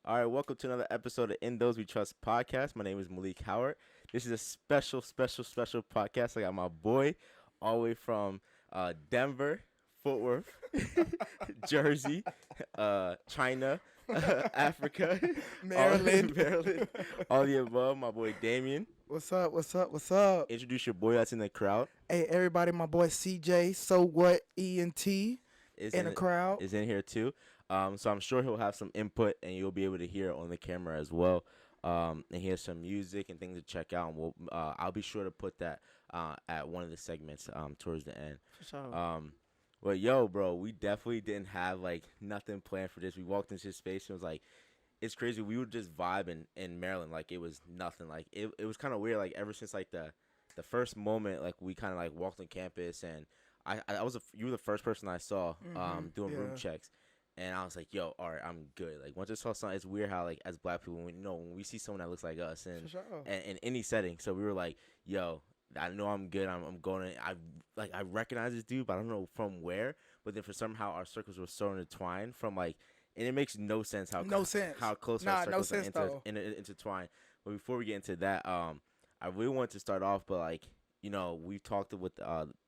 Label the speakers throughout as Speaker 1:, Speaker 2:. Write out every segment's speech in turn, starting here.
Speaker 1: All right, welcome to another episode of In Those We Trust podcast. My name is Malik Howard. This is a special podcast. I got my boy all the way from Denver, Fort Worth, Jersey, China, Africa,
Speaker 2: Maryland.
Speaker 1: Maryland, all the above. My boy Damion.
Speaker 2: What's up? What's up? What's up?
Speaker 1: Introduce your boy that's in the crowd.
Speaker 2: Hey, everybody, my boy CJ, So What, ENT,
Speaker 1: Is
Speaker 2: in the crowd.
Speaker 1: Is in here too. So I'm sure he'll have some input, and you'll be able to hear it on the camera as well. And hear some music and things to check out. And I'll be sure to put that at one of the segments towards the end.
Speaker 2: For sure.
Speaker 1: But yo, bro, we definitely didn't have like nothing planned for this. We walked into his space and it was like, it's crazy. We would just vibe in Maryland like it was nothing. Like it was kind of weird. Like ever since like the first moment, like we kind of like walked on campus, and you were the first person I saw doing room checks. And I was like, yo, all right, I'm good. Like, once I saw something, it's weird how, like, as black people, when we see someone that looks like us and in any setting. So we were like, yo, I know I'm good. I'm going to, I recognize this dude, but I don't know from where. But then for somehow our circles were so intertwined from, like, and it makes no sense how close our circles are intertwined. But before we get into that, I really want to start off, but, like, you know, we've talked with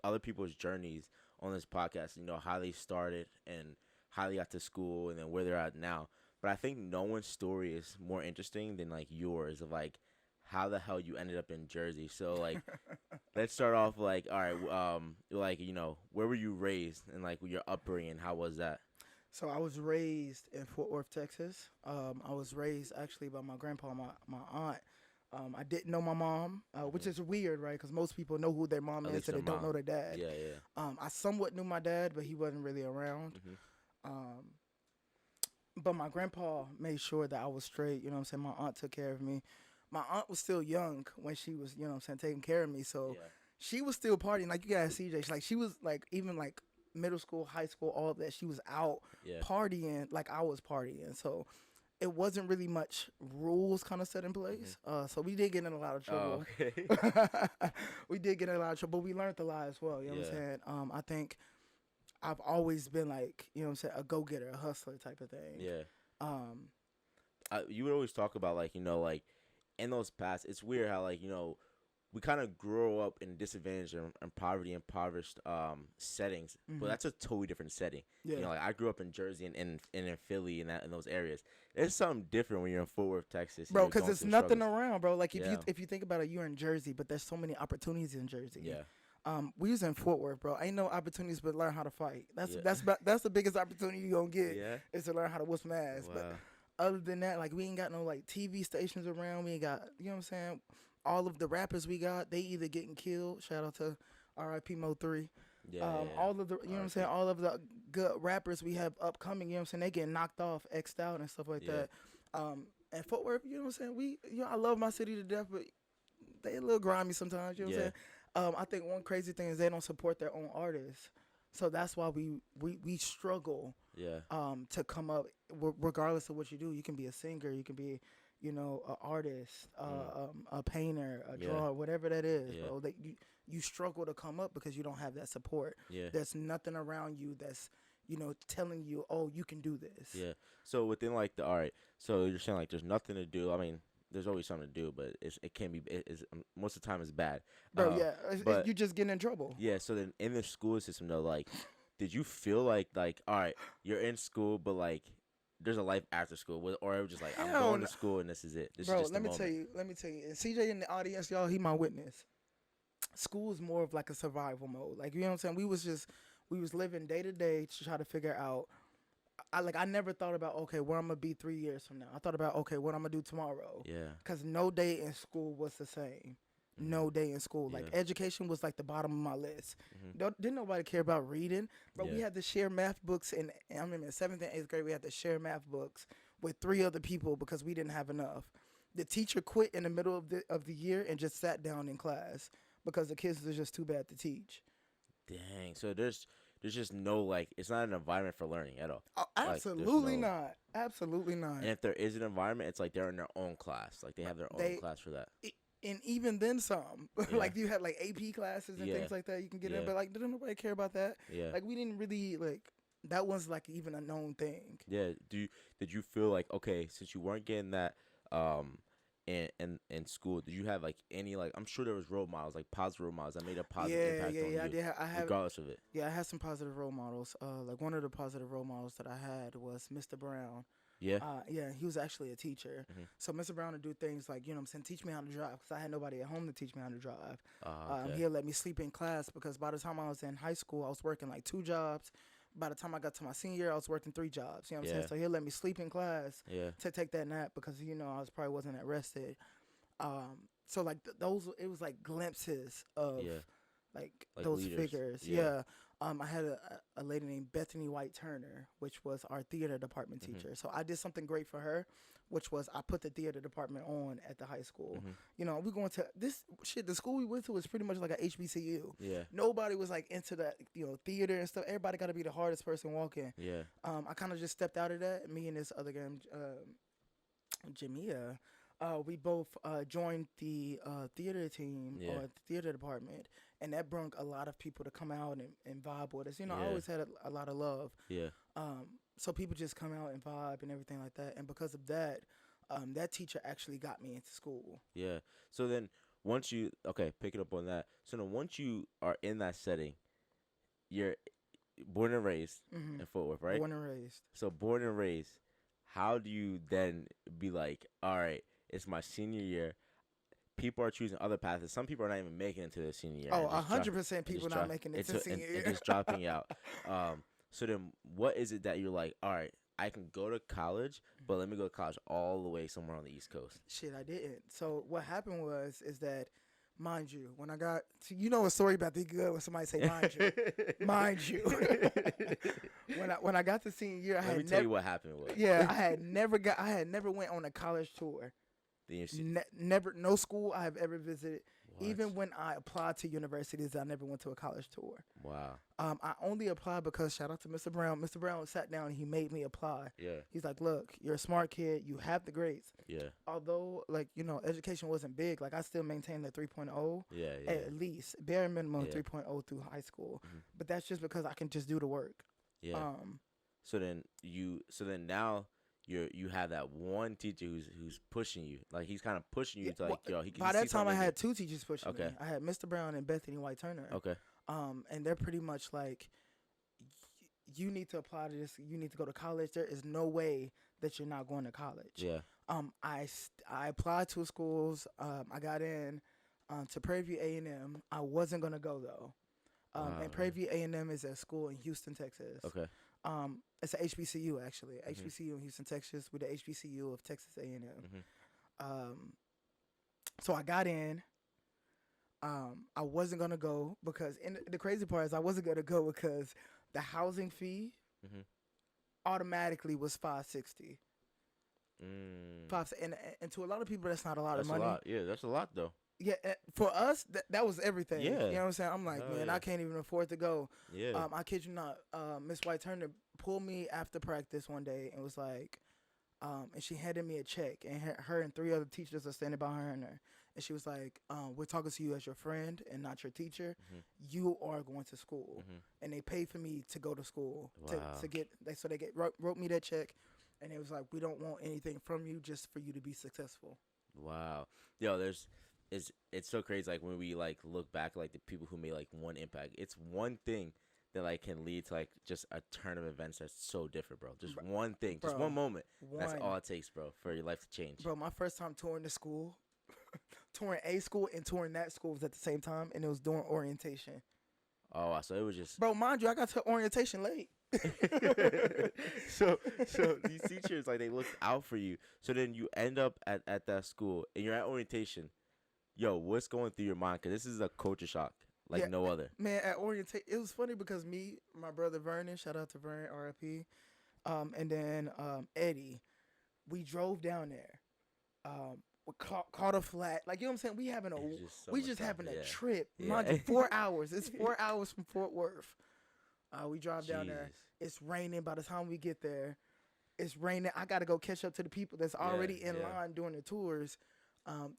Speaker 1: other people's journeys on this podcast, you know, how they started and how they got to school and then where they're at now. But I think no one's story is more interesting than like yours of like how the hell you ended up in Jersey. So like let's start off like, all right, like, you know, where were you raised and like your upbringing, how was that?
Speaker 2: So I was raised in Fort Worth, Texas. I was raised actually by my grandpa, my aunt. I didn't know my mom, which is weird, right? Because most people know who their mom is, so they don't know their dad.
Speaker 1: Yeah.
Speaker 2: I somewhat knew my dad, but he wasn't really around. But my grandpa made sure that I was straight, you know what I'm saying? My aunt took care of me. My aunt was still young when she was, you know what I'm saying, taking care of me. So she was still partying. Like you guys see, CJ, she was like, even like middle school, high school, all of that. She was out partying like I was partying. So it wasn't really much rules kind of set in place. So we did get in a lot of trouble.
Speaker 1: Oh, okay.
Speaker 2: We did get in a lot of trouble, but we learned a lot as well. You know what I'm saying? I think I've always been like, you know what I'm saying, a go-getter, a hustler type of thing.
Speaker 1: Yeah. You would always talk about like, you know, like in those past, it's weird how like, you know, we kind of grow up in disadvantage and poverty, impoverished settings, but that's a totally different setting.
Speaker 2: Yeah.
Speaker 1: You know, like I grew up in Jersey and in Philly and in those areas. It's something different when you're in Fort Worth, Texas,
Speaker 2: bro. Because there's nothing around, bro. Like if you think about it, you're in Jersey, but there's so many opportunities in Jersey.
Speaker 1: Yeah.
Speaker 2: We was in Fort Worth, bro. Ain't no opportunities but learn how to fight. That's the biggest opportunity you gonna get is to learn how to whoop some ass.
Speaker 1: Wow.
Speaker 2: But other than that, like we ain't got no like TV stations around. We ain't got, you know what I'm saying. All of the rappers we got, they either getting killed. Shout out to R.I.P. Mo 3. All of the, you know what I'm saying. All of the good rappers we have upcoming, you know what I'm saying. They getting knocked off, X'd out, and stuff like that. And Fort Worth, you know what I'm saying. I love my city to death, but they a little grimy sometimes. You know what I'm saying. I think one crazy thing is they don't support their own artists, so that's why we struggle. To come up, regardless of what you do. You can be a singer, you can be, you know, an artist, a painter, a drawer, whatever that is, bro. That you struggle to come up because you don't have that support. There's nothing around you that's, you know, telling you, oh, you can do this.
Speaker 1: So within like so you're saying like there's nothing to do. I mean, there's always something to do, but it can be. Most of the time it's bad.
Speaker 2: Bro, but you just getting in trouble.
Speaker 1: Yeah. So then in the school system though, like, did you feel like all right, you're in school, but like there's a life after school, or it was just like I'm going to school and this is it. This
Speaker 2: bro,
Speaker 1: is just
Speaker 2: let me tell you. And CJ in the audience, y'all, he my witness. School is more of like a survival mode. Like, you know what I'm saying? We was living day to day to try to figure out. I never thought about, okay, where I'm going to be 3 years from now. I thought about, okay, what I'm going to do tomorrow. Because no day in school was the same. No day in school. Like, education was like the bottom of my list. Didn't nobody care about reading. But we had to share math books. And I remember in 7th and 8th grade, we had to share math books with 3 other people because we didn't have enough. The teacher quit in the middle of the year and just sat down in class because the kids were just too bad to teach.
Speaker 1: Dang. So there's just no, like, it's not an environment for learning at all.
Speaker 2: Oh, absolutely not. Absolutely not.
Speaker 1: And if there is an environment, it's like they're in their own class. Like, they have their own class for that.
Speaker 2: And even then some. Like, you had, like, AP classes and things like that you can get in. But, like, didn't nobody care about that? Like, we didn't really, like, that was like even a known thing.
Speaker 1: Yeah. Did you feel like, okay, since you weren't getting that in school, did you have like any, like, I'm sure there was role models, like positive role models that made a positive impact on you,
Speaker 2: I did. I have,
Speaker 1: regardless of it?
Speaker 2: yeah, I had some positive role models. Like one of the positive role models that I had was Mr. Brown.
Speaker 1: Yeah.
Speaker 2: Yeah, he was actually a teacher.
Speaker 1: Mm-hmm.
Speaker 2: So Mr. Brown would do things like, you know what I'm saying, teach me how to drive because I had nobody at home to teach me how to drive.
Speaker 1: Okay.
Speaker 2: He'll let me sleep in class because by the time I was in high school, I was working like 2 jobs. By the time I got to my senior year, I was working 3 jobs. You know what I'm saying? So he'll let me sleep in class to take that nap because, you know, I was probably wasn't that rested. So like those, it was like glimpses of like those
Speaker 1: leaders.
Speaker 2: figures. Yeah. I had a lady named Bethany White Turner, which was our theater department teacher. So I did something great for her, which was I put the theater department on at the high school. You know, we going to this shit. The school we went to was pretty much like a HBCU.
Speaker 1: Yeah.
Speaker 2: Nobody was like into that, you know, theater and stuff. Everybody got to be the hardest person walking.
Speaker 1: Yeah.
Speaker 2: I kind of just stepped out of that. Me and this other guy, Jamia, we both joined the theater team or the theater department, and that brought a lot of people to come out and vibe with us. You know, I always had a lot of love.
Speaker 1: Yeah.
Speaker 2: So people just come out and vibe and everything like that. And because of that, that teacher actually got me into school.
Speaker 1: Yeah. So then once you, okay, pick it up on that. So then once you are in that setting, you're born and raised in Fort Worth, right?
Speaker 2: Born and raised.
Speaker 1: So born and raised, how do you then be like, all right, it's my senior year. People are choosing other paths. Some people are not even making it to their senior year.
Speaker 2: Oh, 100% people not making it to senior year.
Speaker 1: And just dropping out. So then what is it that you're like, all right, I can go to college, but let me go to college all the way somewhere on the East Coast?
Speaker 2: Shit, I didn't. So what happened is that, mind you, when I got to, you know, a story about the good when somebody say mind you, mind you. when I got to senior year,
Speaker 1: Let me tell you what happened.
Speaker 2: Yeah, I had never went on a college tour. Never, no school I have ever visited. What? Even when I applied to universities, I never went to a college tour.
Speaker 1: Wow.
Speaker 2: I only applied because, shout out to Mr. Brown. Mr. Brown sat down and he made me apply.
Speaker 1: Yeah.
Speaker 2: He's like, look, you're a smart kid. You have the grades.
Speaker 1: Yeah.
Speaker 2: Although, like, you know, education wasn't big. Like, I still maintained the 3.0.
Speaker 1: Yeah.
Speaker 2: At least. Bare minimum 3.0 through high school. But that's just because I can just do the work.
Speaker 1: Yeah. So then now you have that one teacher who's pushing you, like he's kind of pushing you to like, yo, he can.
Speaker 2: By that time, I had 2 teachers pushing me. I had Mr. Brown and Bethany White Turner.
Speaker 1: Okay.
Speaker 2: And they're pretty much like, you need to apply to this. You need to go to college. There is no way that you're not going to college.
Speaker 1: Yeah.
Speaker 2: I applied to schools. I got in to Prairie View A&M. I wasn't gonna go though. And Prairie View A&M is a school in Houston, Texas.
Speaker 1: Okay.
Speaker 2: It's a HBCU actually. HBCU in Houston, Texas, with the HBCU of Texas A&M. So I got in. I wasn't gonna go because, and the crazy part is I wasn't gonna go because the housing fee automatically was $560. And to a lot of people, that's not a lot of money.
Speaker 1: That's a lot. Yeah, that's a lot though.
Speaker 2: Yeah, for us, that was everything.
Speaker 1: Yeah.
Speaker 2: You know what I'm saying? I'm like, man, I can't even afford to go.
Speaker 1: Yeah.
Speaker 2: I kid you not. Miss White Turner pulled me after practice one day and was like, and she handed me a check, and her and 3 other teachers are standing behind her. And she was like, we're talking to you as your friend and not your teacher. You are going to school. And they paid for me to go to school.
Speaker 1: Wow.
Speaker 2: They wrote me that check, and it was like, we don't want anything from you, just for you to be successful.
Speaker 1: Wow. Yo, it's so crazy, like when we like look back, like the people who made like one impact. It's one thing that like can lead to like just a turn of events that's so different, bro. Just one thing, just one moment. That's all it takes, bro, for your life to change.
Speaker 2: Bro, my first time touring the school, touring a school and touring that school was at the same time, and it was during orientation.
Speaker 1: Oh, so it was just,
Speaker 2: bro, mind you, I got to orientation late.
Speaker 1: so these teachers, like, they looked out for you. So then you end up at that school and you're at orientation. Yo, what's going through your mind? Because this is a culture shock like no other.
Speaker 2: Man, at orientation, it was funny because me, my brother Vernon, shout out to Vernon, RIP, and then Eddie, we drove down there. We caught a flat. Like, you know what I'm saying? We just having a trip. Mind you, 4 hours. It's 4 hours from Fort Worth. We drive down there. It's raining. By the time we get there, it's raining. I got to go catch up to the people that's already in line doing the tours.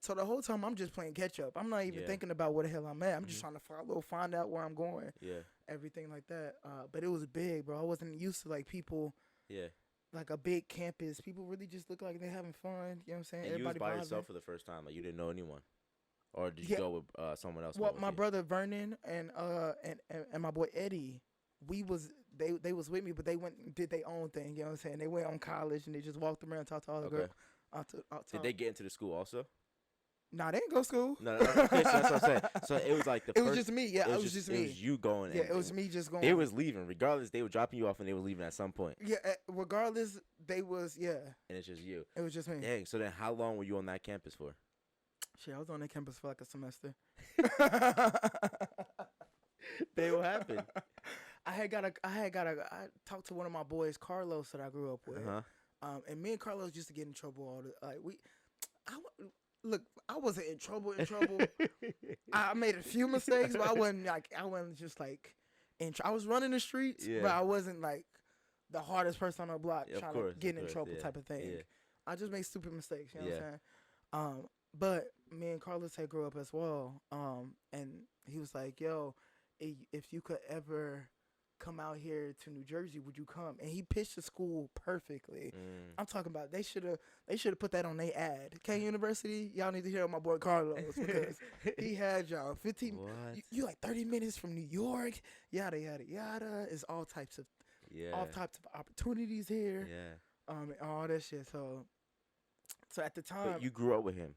Speaker 2: So the whole time I'm just playing catch up. I'm not even thinking about where the hell I'm at. I'm just trying to find out where I'm going.
Speaker 1: Yeah.
Speaker 2: Everything like that. But it was big, bro. I wasn't used to like people.
Speaker 1: Yeah.
Speaker 2: Like a big campus. People really just look like they're having fun. You know what I'm saying?
Speaker 1: And
Speaker 2: Everybody
Speaker 1: you was by yourself for the first time. Like you didn't know anyone, or did you go with someone else?
Speaker 2: Well, my brother Vernon and my boy Eddie. They was with me, but they went and did their own thing. You know what I'm saying? They went on college and they just walked around, talked to all the girls.
Speaker 1: Did they get into the school also?
Speaker 2: Nah, they didn't go to school.
Speaker 1: No, okay, so that's what I'm saying. So it was like
Speaker 2: it was just me. Yeah, it was just me.
Speaker 1: It was you going.
Speaker 2: Yeah, it was me just going.
Speaker 1: They was leaving. Regardless, they were dropping you off and they were leaving at some point.
Speaker 2: Yeah, regardless, they was, And
Speaker 1: it's just you.
Speaker 2: It was just me.
Speaker 1: Dang, so then how long were you on that campus for?
Speaker 2: Shit, I was on that campus for like a semester.
Speaker 1: Then what happened?
Speaker 2: I talked to one of my boys, Carlos, that I grew up with. And me and Carlos used to get in trouble all the Look, I wasn't in trouble. I made a few mistakes, but I wasn't just like I was running the streets, but I wasn't like the hardest person on the block trying to get in trouble type of thing. Yeah. I just made stupid mistakes, you know what I'm saying? But me and Carlos had grew up as well. And he was like, "Yo, if you could ever come out here to New Jersey, would you come?" And he pitched the school perfectly. I'm talking about they should have put that on their ad. Kean University, y'all need to hear my boy Carlos because he had y'all 15. You like 30 minutes from New York, yada yada yada. It's all types of opportunities here. And all that shit. So at the time,
Speaker 1: but you grew up with him,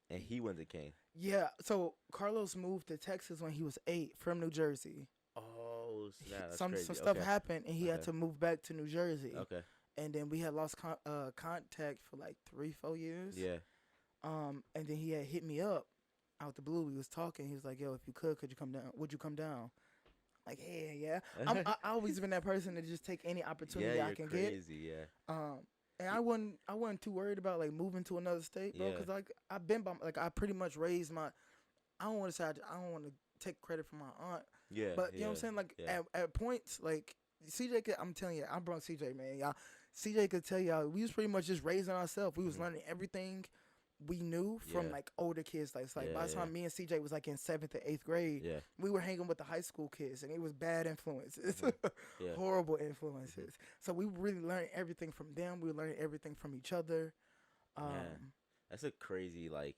Speaker 1: and he went to Kean.
Speaker 2: Yeah. So Carlos moved to Texas when he was 8 from New Jersey.
Speaker 1: Oh,
Speaker 2: some stuff happened and he had to move back to New Jersey.
Speaker 1: Okay.
Speaker 2: And then we had lost contact for like 3-4 years.
Speaker 1: Yeah.
Speaker 2: And then he had hit me up out the blue. We was talking. He was like, "Yo, if you could you come down? Would you come down?" Like, yeah. I always been that person to just take any opportunity I can get.
Speaker 1: Yeah.
Speaker 2: And I wasn't too worried about like moving to another state, bro. Cause like I've been I pretty much raised my. I don't want to take credit for my aunt.
Speaker 1: Yeah.
Speaker 2: But you know what I'm saying? Like at points, like CJ I'm telling you, I'm bro CJ, man. Y'all, CJ could tell y'all we was pretty much just raising ourselves. We was learning everything we knew from like older kids. Like by the time me and CJ was like in 7th or 8th grade, we were hanging with the high school kids, and it was bad influences, horrible influences. So we really learned everything from them. We learned everything from each other.
Speaker 1: That's a crazy like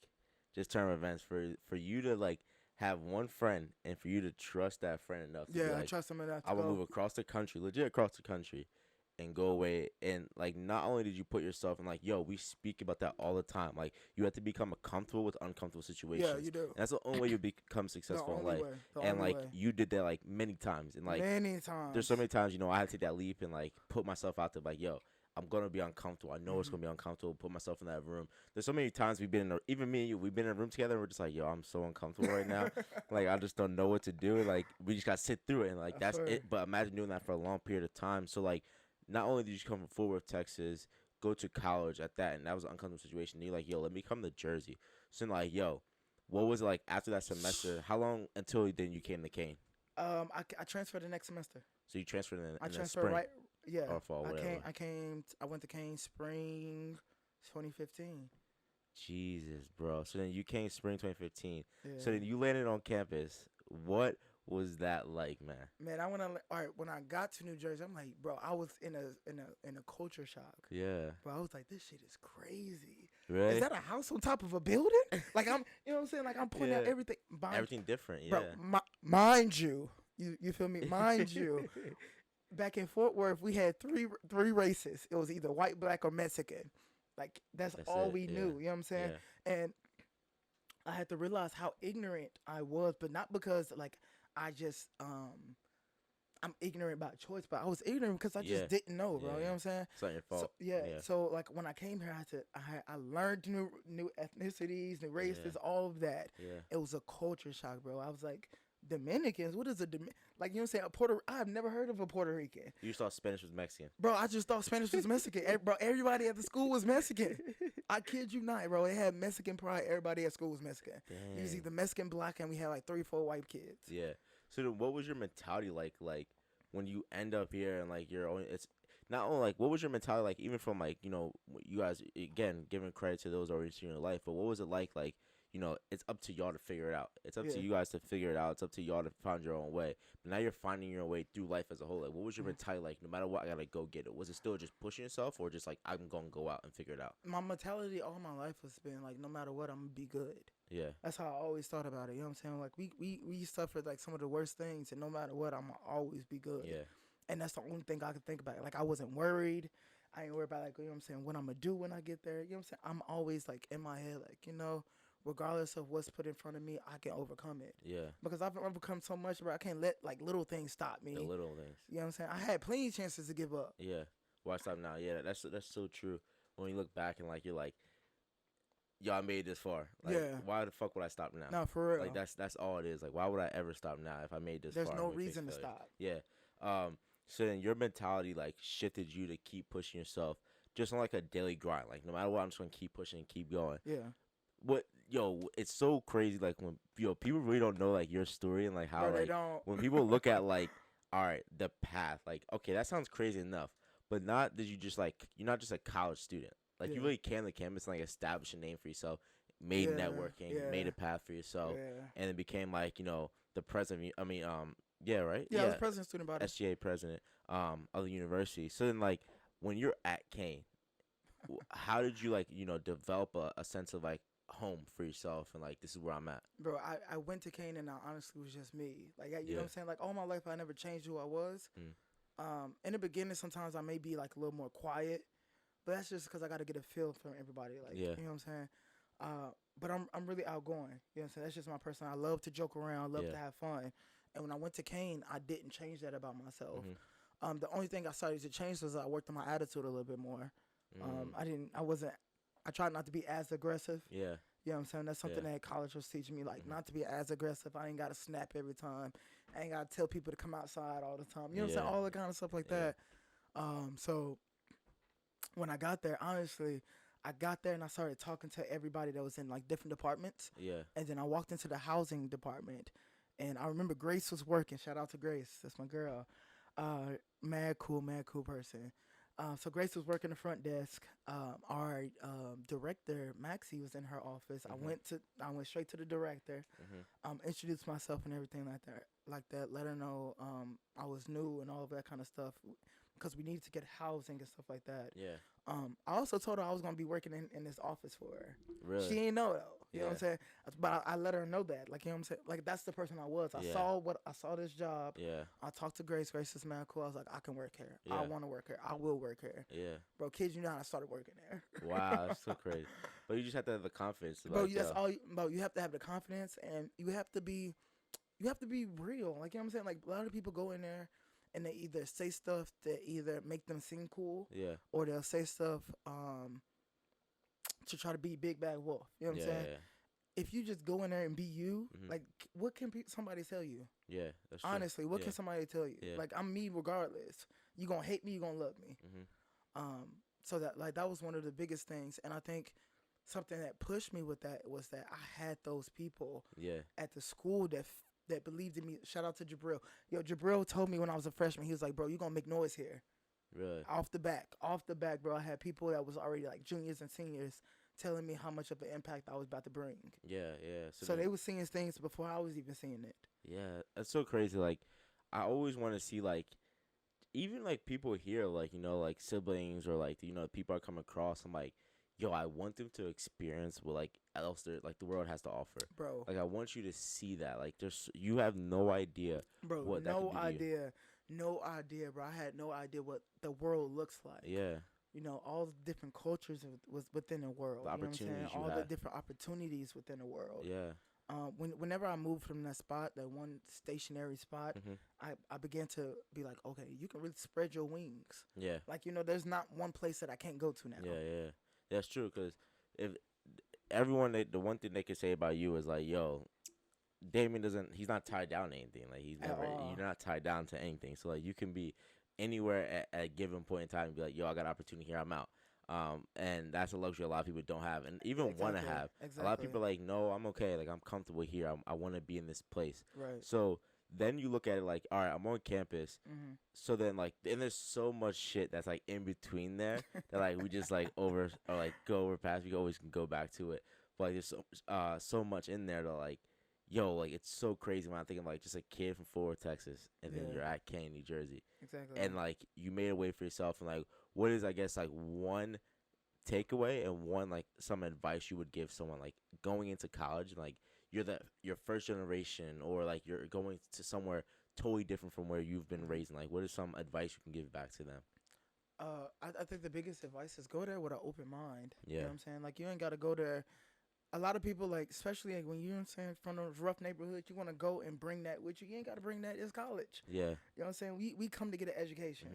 Speaker 1: just turn of events for you to like have one friend and for you to trust that friend enough. To be like,
Speaker 2: I trust him enough.
Speaker 1: I will move across the country, legit across the country, and go away. And like, not only did you put yourself in like, yo, we speak about that all the time. Like, you have to become comfortable with uncomfortable situations.
Speaker 2: Yeah, you do.
Speaker 1: And that's the only way you become successful in life. And like, you did that like many times. And like, there's so many times, I had to take that leap and like put myself out there. Like, yo, I'm gonna be uncomfortable. I know it's gonna be uncomfortable. Put myself in that room. There's so many times we've been even me and you, we've been in a room together. And we're just like, yo, I'm so uncomfortable right now. Like I just don't know what to do. Like we just gotta sit through it, and like that's it. But imagine doing that for a long period of time. So like, not only did you come from Fort Worth, Texas, go to college at that, and that was an uncomfortable situation. And you're like, yo, let me come to Jersey. So then like, yo, what was it like after that semester? How long until then you came to Kean?
Speaker 2: I transferred the next semester.
Speaker 1: So you transferred in
Speaker 2: I
Speaker 1: the
Speaker 2: transferred
Speaker 1: spring.
Speaker 2: right. Yeah,
Speaker 1: or fall, whatever.
Speaker 2: I went to Kean spring 2015.
Speaker 1: Jesus, bro. So then you came spring 2015.
Speaker 2: Yeah.
Speaker 1: So then you landed on campus. What was that like, man?
Speaker 2: Man, when I got to New Jersey, I'm like, bro, I was in a culture shock.
Speaker 1: Yeah.
Speaker 2: Bro, I was like, this shit is crazy.
Speaker 1: Right?
Speaker 2: Is that a house on top of a building? Like you know what I'm saying? Like I'm pointing out everything.
Speaker 1: Everything different, yeah.
Speaker 2: Bro, mind you feel me? Mind you. Back in Fort Worth, we had three races. It was either white, black, or Mexican. Like that's all we knew. You know what I'm saying? Yeah. And I had to realize how ignorant I was, but not because like I just I'm ignorant by choice, but I was ignorant because I just didn't know, bro. You know what I'm saying?
Speaker 1: It's not your fault.
Speaker 2: So like when I came here, I learned new ethnicities, new races, all of that.
Speaker 1: Yeah.
Speaker 2: It was a culture shock, bro. I was like, Dominicans? What is a like? You know what I'm saying? I've never heard of a Puerto Rican.
Speaker 1: You thought Spanish was Mexican,
Speaker 2: bro. I just thought Spanish was Mexican, bro. Everybody at the school was Mexican. I kid you not, bro. It had Mexican pride. Everybody at school was Mexican.
Speaker 1: Damn.
Speaker 2: It was either Mexican, black, and we had like 3-4 white kids.
Speaker 1: Yeah. So then what was your mentality like when you end up here and like you're only not only like what was your mentality like, even from like you guys again giving credit to those already in your life, but what was it like it's up to y'all to figure it out. It's up to you guys to figure it out. It's up to y'all to find your own way. But now you're finding your way through life as a whole. Like, what was your mentality like? No matter what, I gotta go get it. Was it still just pushing yourself, or just like I'm gonna go out and figure it out?
Speaker 2: My mentality all my life has been like, no matter what, I'm gonna be good.
Speaker 1: Yeah,
Speaker 2: that's how I always thought about it. You know what I'm saying? Like we suffered like some of the worst things, and no matter what, I'm gonna always be good.
Speaker 1: Yeah,
Speaker 2: and that's the only thing I could think about. Like I wasn't worried. I ain't worried about like what I'm saying, what I'm gonna do when I get there. You know what I'm saying? I'm always like in my head, like regardless of what's put in front of me, I can overcome it.
Speaker 1: Yeah.
Speaker 2: Because I've overcome so much, bro. I can't let like little things stop me.
Speaker 1: The little things.
Speaker 2: You know what I'm saying? I had plenty of chances to give up.
Speaker 1: Yeah. Why stop now? Yeah, that's so true. When you look back and like you're like, yo, I made this far. Like, why the fuck would I stop now?
Speaker 2: No, for real.
Speaker 1: Like that's all it is. Like, why would I ever stop now if I made this
Speaker 2: far?
Speaker 1: There's
Speaker 2: no reason to stop.
Speaker 1: Yeah. So then your mentality like shifted you to keep pushing yourself just on like a daily grind. Like no matter what, I'm just gonna keep pushing and keep going.
Speaker 2: Yeah.
Speaker 1: It's so crazy. Like when people really don't know like your story and like how
Speaker 2: they
Speaker 1: like
Speaker 2: don't.
Speaker 1: when people look at like, all right, the path. Like okay, that sounds crazy enough, but not that you're not just a college student. Like you really came to campus and like establish a name for yourself, made networking, made a path for yourself, and it became like the president. I mean right?
Speaker 2: Yeah, I was president student body.
Speaker 1: SGA president of the university. So then like when you're at Kean, how did you like develop a sense of like home for yourself and like this is where I'm at?
Speaker 2: Bro, I went to Kean and I honestly was just me. Like you know what I'm saying? Like all my life I never changed who I was. In the beginning sometimes I may be like a little more quiet, but that's just because I got to get a feel from everybody. Like you know what I'm saying? But I'm really outgoing. You know what I'm saying? That's just my person. I love to joke around, love to have fun. And when I went to Kean, I didn't change that about myself. The only thing I started to change was I worked on my attitude a little bit more. I tried not to be as aggressive.
Speaker 1: Yeah.
Speaker 2: You know what I'm saying? That's something that college was teaching me, like not to be as aggressive. I ain't got to snap every time. I ain't got to tell people to come outside all the time. You know what I'm saying? All the kind of stuff like that. So when I got there, honestly, I got there and I started talking to everybody that was in like different departments.
Speaker 1: Yeah.
Speaker 2: And then I walked into the housing department and I remember Grace was working. Shout out to Grace. That's my girl. Mad cool person. So Grace was working the front desk. Our director Maxie was in her office. I went straight to the director. Introduced myself and everything like that. Let her know I was new and all of that kind of stuff because we needed to get housing and stuff like that.
Speaker 1: Yeah.
Speaker 2: I also told her I was gonna be working in this office for her.
Speaker 1: Really?
Speaker 2: She ain't know though. You know what I'm saying? But I let her know that. Like you know what I'm saying? Like that's the person I was. I saw this job.
Speaker 1: Yeah.
Speaker 2: I talked to Grace. Grace is mad cool. I was like, I can work here. I want to work here. I will work here.
Speaker 1: Yeah.
Speaker 2: Bro, kids, you know how I started working there.
Speaker 1: Wow, that's so crazy. But you just have to have the confidence.
Speaker 2: Bro, that's all. Bro, you have to have the confidence, and you have to be real. Like you know what I'm saying? Like a lot of people go in there. And they either say stuff that either make them seem cool, or they'll say stuff to try to be Big Bad Wolf. You know what I'm saying? Yeah. If you just go in there and be you, like, what can somebody tell you?
Speaker 1: Yeah, that's true.
Speaker 2: Honestly, what can somebody tell you?
Speaker 1: Yeah.
Speaker 2: Like, I'm me regardless. You gonna hate me, you gonna love me. So that was one of the biggest things, and I think something that pushed me with that was that I had those people at the school that believed in me. Shout out to Jabril. Yo, Jabril told me when I was a freshman, he was like, bro, you gonna make noise here.
Speaker 1: Really?
Speaker 2: Off the back, bro. I had people that was already like juniors and seniors telling me how much of an impact I was about to bring.
Speaker 1: Yeah.
Speaker 2: So they were seeing things before I was even seeing it.
Speaker 1: Yeah, that's so crazy. Like, I always want to see, like, even, like, people here, like, like, siblings or, like, people I come across. I'm like, yo, I want them to experience what like else the world has to offer,
Speaker 2: bro.
Speaker 1: Like I want you to see that. Like you have no idea,
Speaker 2: bro.
Speaker 1: What
Speaker 2: no idea, bro. I had no idea what the world looks like.
Speaker 1: Yeah.
Speaker 2: All the different cultures was within the world.
Speaker 1: The opportunities
Speaker 2: all the different opportunities within the world.
Speaker 1: Yeah.
Speaker 2: Whenever I moved from that spot, that one stationary spot, I began to be like, okay, you can really spread your wings.
Speaker 1: Yeah.
Speaker 2: Like there's not one place that I can't go to now.
Speaker 1: Yeah. That's true, because if everyone, the one thing they can say about you is like, yo, Damion he's not tied down to anything. Like you're not tied down to anything. So like you can be anywhere at a given point in time and be like, yo, I got an opportunity here, I'm out. And that's a luxury a lot of people don't have, and even want to have. A lot of people are like, no, I'm okay. Like I'm comfortable here. I want to be in this place.
Speaker 2: Right.
Speaker 1: So then you look at it like, all right, I'm on campus.
Speaker 2: Mm-hmm.
Speaker 1: So then, like, and there's so much shit that's like in between there that like we just like over or like go over past. We always can go back to it, but like, there's so much in there to like, yo, like it's so crazy when I think of like just a kid from Fort Worth, Texas, and then you're at Kean, New Jersey,
Speaker 2: Exactly.
Speaker 1: and like you made a way for yourself, and like what is I guess like one takeaway and one like some advice you would give someone like going into college and like your first generation or like you're going to somewhere totally different from where you've been raised, and like what is some advice you can give back to them?
Speaker 2: I think the biggest advice is go there with an open mind.
Speaker 1: Yeah.
Speaker 2: You know what I'm saying? Like, you ain't got to go there. A lot of people, like, especially like, when you're saying from those rough neighborhoods, you want to go and bring that with you. You ain't got to bring that. It's college.
Speaker 1: Yeah.
Speaker 2: You know what I'm saying? We come to get an education.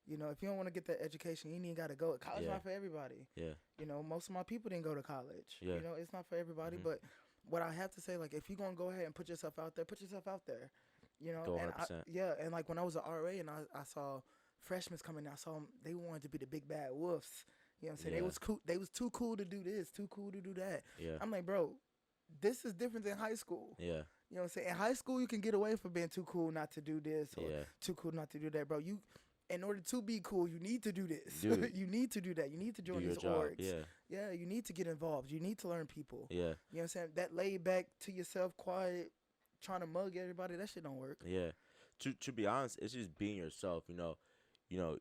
Speaker 2: You know, if you don't want to get that education, you ain't got to go. College not for everybody.
Speaker 1: Yeah.
Speaker 2: You know, most of my people didn't go to college.
Speaker 1: Yeah.
Speaker 2: You know, it's not for everybody. But what I have to say, like, if you're going to go ahead and put yourself out there, put yourself out there. You know,
Speaker 1: Go
Speaker 2: and
Speaker 1: 100%.
Speaker 2: and like when I was an RA and I saw freshmen coming, I saw them, they wanted to be the big bad wolves. You know what I'm saying? They was cool. They was too cool to do this, too cool to do that.
Speaker 1: Yeah.
Speaker 2: I'm like, bro, this is different than high school.
Speaker 1: Yeah.
Speaker 2: You know what I'm saying? In high school, you can get away from being too cool not to do this or too cool not to do that, bro. In order to be cool, you need to do this. You need to do that. You need to join these orgs. Yeah, you need to get involved. You need to learn people.
Speaker 1: Yeah.
Speaker 2: You know what I'm saying? That laid back to yourself, quiet, trying to mug everybody, that shit don't work.
Speaker 1: Yeah. To be honest, it's just being yourself. You know,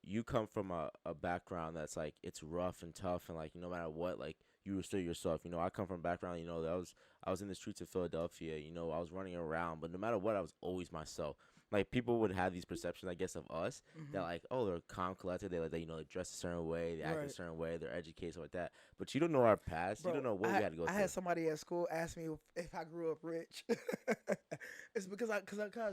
Speaker 1: you come from a background that's like it's rough and tough, and like no matter what, like you were still yourself. You know, I come from a background. You know, that I was in the streets of Philadelphia. You know, I was running around, but no matter what, I was always myself. Like people would have these perceptions, I guess, of us that like, oh, they're calm, collected. They like, you know, they dress a certain way, they act a certain way, they're educated, stuff like that. But you don't know our past.
Speaker 2: Bro,
Speaker 1: you don't know what we had to go through.
Speaker 2: I had somebody at school ask me if I grew up rich. It's because I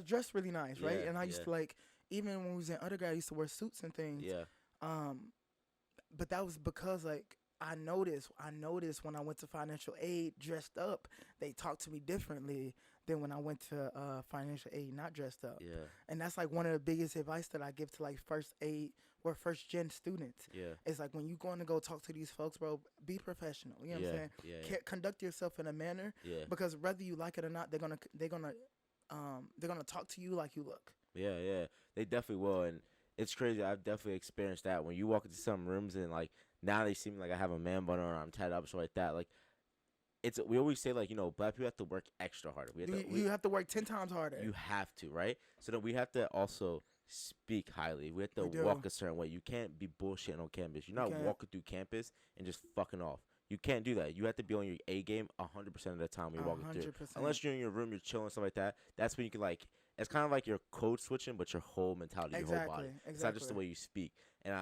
Speaker 2: dressed really nice, right? And I used to like, even when we was in undergrad, I used to wear suits and things.
Speaker 1: Yeah.
Speaker 2: But that was because like I noticed when I went to financial aid dressed up, they talked to me differently than when I went to financial aid not dressed up.
Speaker 1: Yeah.
Speaker 2: And that's like one of the biggest advice that I give to like first gen students.
Speaker 1: Yeah.
Speaker 2: It's like when you going to go talk to these folks, bro, be professional. You know what I'm saying?
Speaker 1: Yeah.
Speaker 2: Conduct yourself in a manner.
Speaker 1: Yeah.
Speaker 2: Because whether you like it or not, they're gonna talk to you like you look.
Speaker 1: Yeah. They definitely will, and it's crazy. I've definitely experienced that when you walk into some rooms and like now they see me like I have a man bun or I'm tied up, so like that. Like we always say like, you know, black people have to work extra harder.
Speaker 2: You have to work 10 times harder.
Speaker 1: You have to, right? So then we have to also speak highly. We have to walk a certain way. You can't be bullshitting on campus. You're not walking through campus and just fucking off. You can't do that. You have to be on your A game 100% of the time when you're walking
Speaker 2: 100%.
Speaker 1: through. Unless you're in your room, you're chilling, stuff like that. That's when you can like. It's kind of like you're code switching, but your whole mentality, your whole body. It's not just the way you speak. And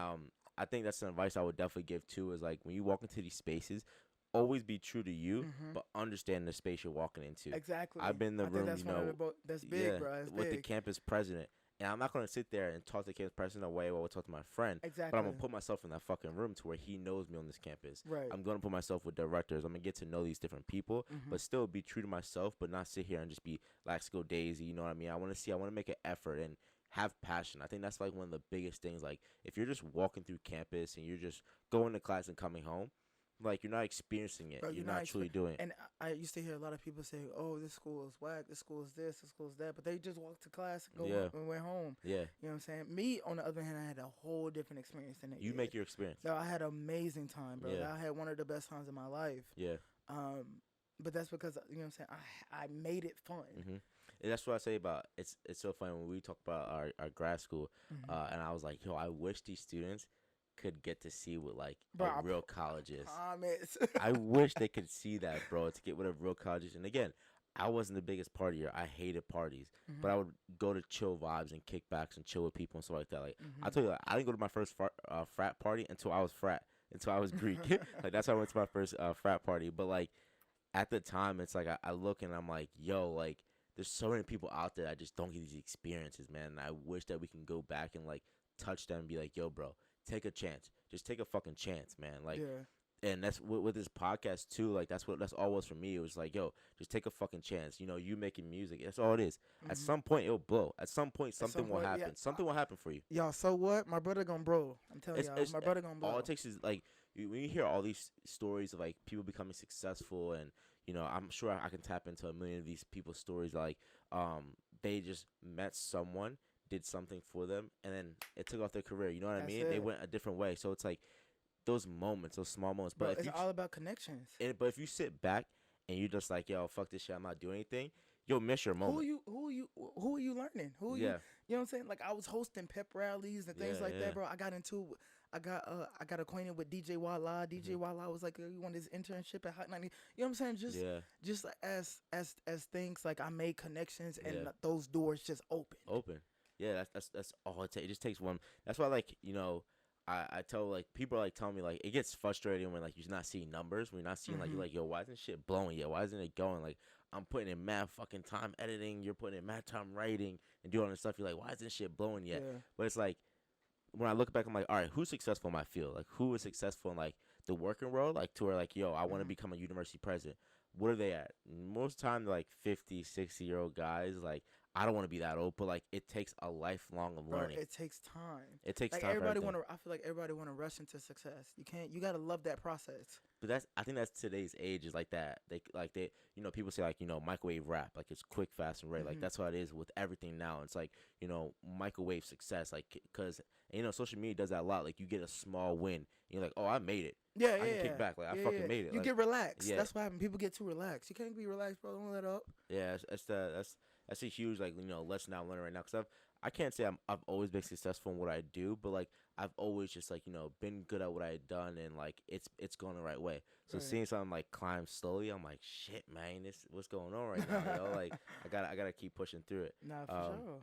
Speaker 1: I think that's some advice I would definitely give too. Is like when you walk into these spaces, always be true to you, but understand the space you're walking into.
Speaker 2: Exactly.
Speaker 1: I've been in the room,
Speaker 2: that's that's big, bro. That's
Speaker 1: with
Speaker 2: big.
Speaker 1: the campus president. And I'm not going to sit there and talk to the campus president away while I talk to my friend.
Speaker 2: Exactly.
Speaker 1: But I'm going to put myself in that fucking room to where he knows me on this campus.
Speaker 2: Right.
Speaker 1: I'm going to put myself with directors. I'm going to get to know these different people, but still be true to myself, but not sit here and just be lackadaisy. You know what I mean? I want to make an effort and have passion. I think that's like one of the biggest things. Like if you're just walking through campus and you're just going to class and coming home, like you're not experiencing it. Bro, you're not truly doing it.
Speaker 2: And I used to hear a lot of people say, "Oh, this school is whack. This school is this. This school is that." But they just walked to class and and went home.
Speaker 1: Yeah.
Speaker 2: You know what I'm saying? Me, on the other hand, I had a whole different experience than they
Speaker 1: You
Speaker 2: did.
Speaker 1: make your experience.
Speaker 2: No, I had an amazing time, bro.
Speaker 1: Yeah.
Speaker 2: I had one of the best times of my life.
Speaker 1: Yeah.
Speaker 2: But that's because, you know what I'm saying, I made it fun.
Speaker 1: And that's what I say about it's so funny when we talk about our grad school, and I was like, yo, I wish these students could get to see what like a real college is. I wish they could see that, bro, to get what a real college is. And again, I wasn't the biggest partier. I hated parties, but I would go to chill vibes and kickbacks and chill with people and stuff like that. Like I told you, like, I didn't go to my first frat party until I was Greek. Like that's how I went to my first frat party. But like at the time, it's like I look and I'm like, yo, like there's so many people out there that just don't get these experiences, man. And I wish that we can go back and like touch them and be like, yo, bro, take a chance. Just take a fucking chance, man. Like, and that's with this podcast too. Like, that's all was for me. It was like, yo, just take a fucking chance. You know, you making music. That's all it is. At some point, it'll blow. At some point, something will happen. Something will happen for you.
Speaker 2: Y'all, so what? My brother gonna blow. I'm telling y'all, my brother gonna blow.
Speaker 1: All it takes is like when you hear all these stories of like people becoming successful, and you know, I'm sure I can tap into a million of these people's stories. Like, they just met someone, did something for them, and then it took off their career. You know what I
Speaker 2: That's
Speaker 1: mean?
Speaker 2: it.
Speaker 1: They went a different way. So it's like those moments, those small moments.
Speaker 2: Bro,
Speaker 1: But
Speaker 2: it's all about connections.
Speaker 1: but if you sit back and you just like, yo, fuck this shit, I'm not doing anything, you'll miss your moment.
Speaker 2: Who are you learning? Who you know what I'm saying? Like I was hosting pep rallies and things like that, bro. I got acquainted with DJ Walla. DJ Walla was like, you want this internship at Hot 90? You know what I'm saying? Just like as things like I made connections and those doors just open.
Speaker 1: Yeah, that's all it takes. It just takes one. That's why, like, you know, I tell, like, people are, like, telling me, like, it gets frustrating when, like, you're not seeing numbers. When you're not seeing, like, you're like, yo, why isn't shit blowing yet? Why isn't it going? Like, I'm putting in mad fucking time editing. You're putting in mad time writing and doing all this stuff. You're like, why isn't shit blowing yet?
Speaker 2: Yeah.
Speaker 1: But it's like, when I look back, I'm like, all right, who's successful in my field? Like, who is successful in, like, the working world? Like, to where, like, yo, I want to become a university president. What are they at? Most of the time, they're, like, 50, 60-year-old guys. Like, I don't want to be that old, but, like, it takes a lifelong of learning.
Speaker 2: Bro, it takes time.
Speaker 1: It takes
Speaker 2: like
Speaker 1: time.
Speaker 2: I feel like everybody want to rush into success. You got to love that process.
Speaker 1: But I think that's today's age is like that. They, you know, people say, like, you know, microwave rap. Like, it's quick, fast, and ready. Like, that's what it is with everything now. It's like, you know, microwave success. Like, because, you know, social media does that a lot. Like, you get a small win. And you're like, oh, I made it. I can kick back. Like, I fucking made it.
Speaker 2: You
Speaker 1: like,
Speaker 2: get relaxed.
Speaker 1: Yeah.
Speaker 2: That's what happens. People get too relaxed. You can't be relaxed, bro. Don't let up.
Speaker 1: Yeah, that's a huge, like, you know, lesson I'm learning right now. Because I can't say I've always been successful in what I do, but, like, I've always just, like, you know, been good at what I had done, and, like, it's going the right way. So seeing something, like, climb slowly, I'm like, shit, man, what's going on right now, yo? Like, I gotta keep pushing through it.
Speaker 2: Nah, for sure.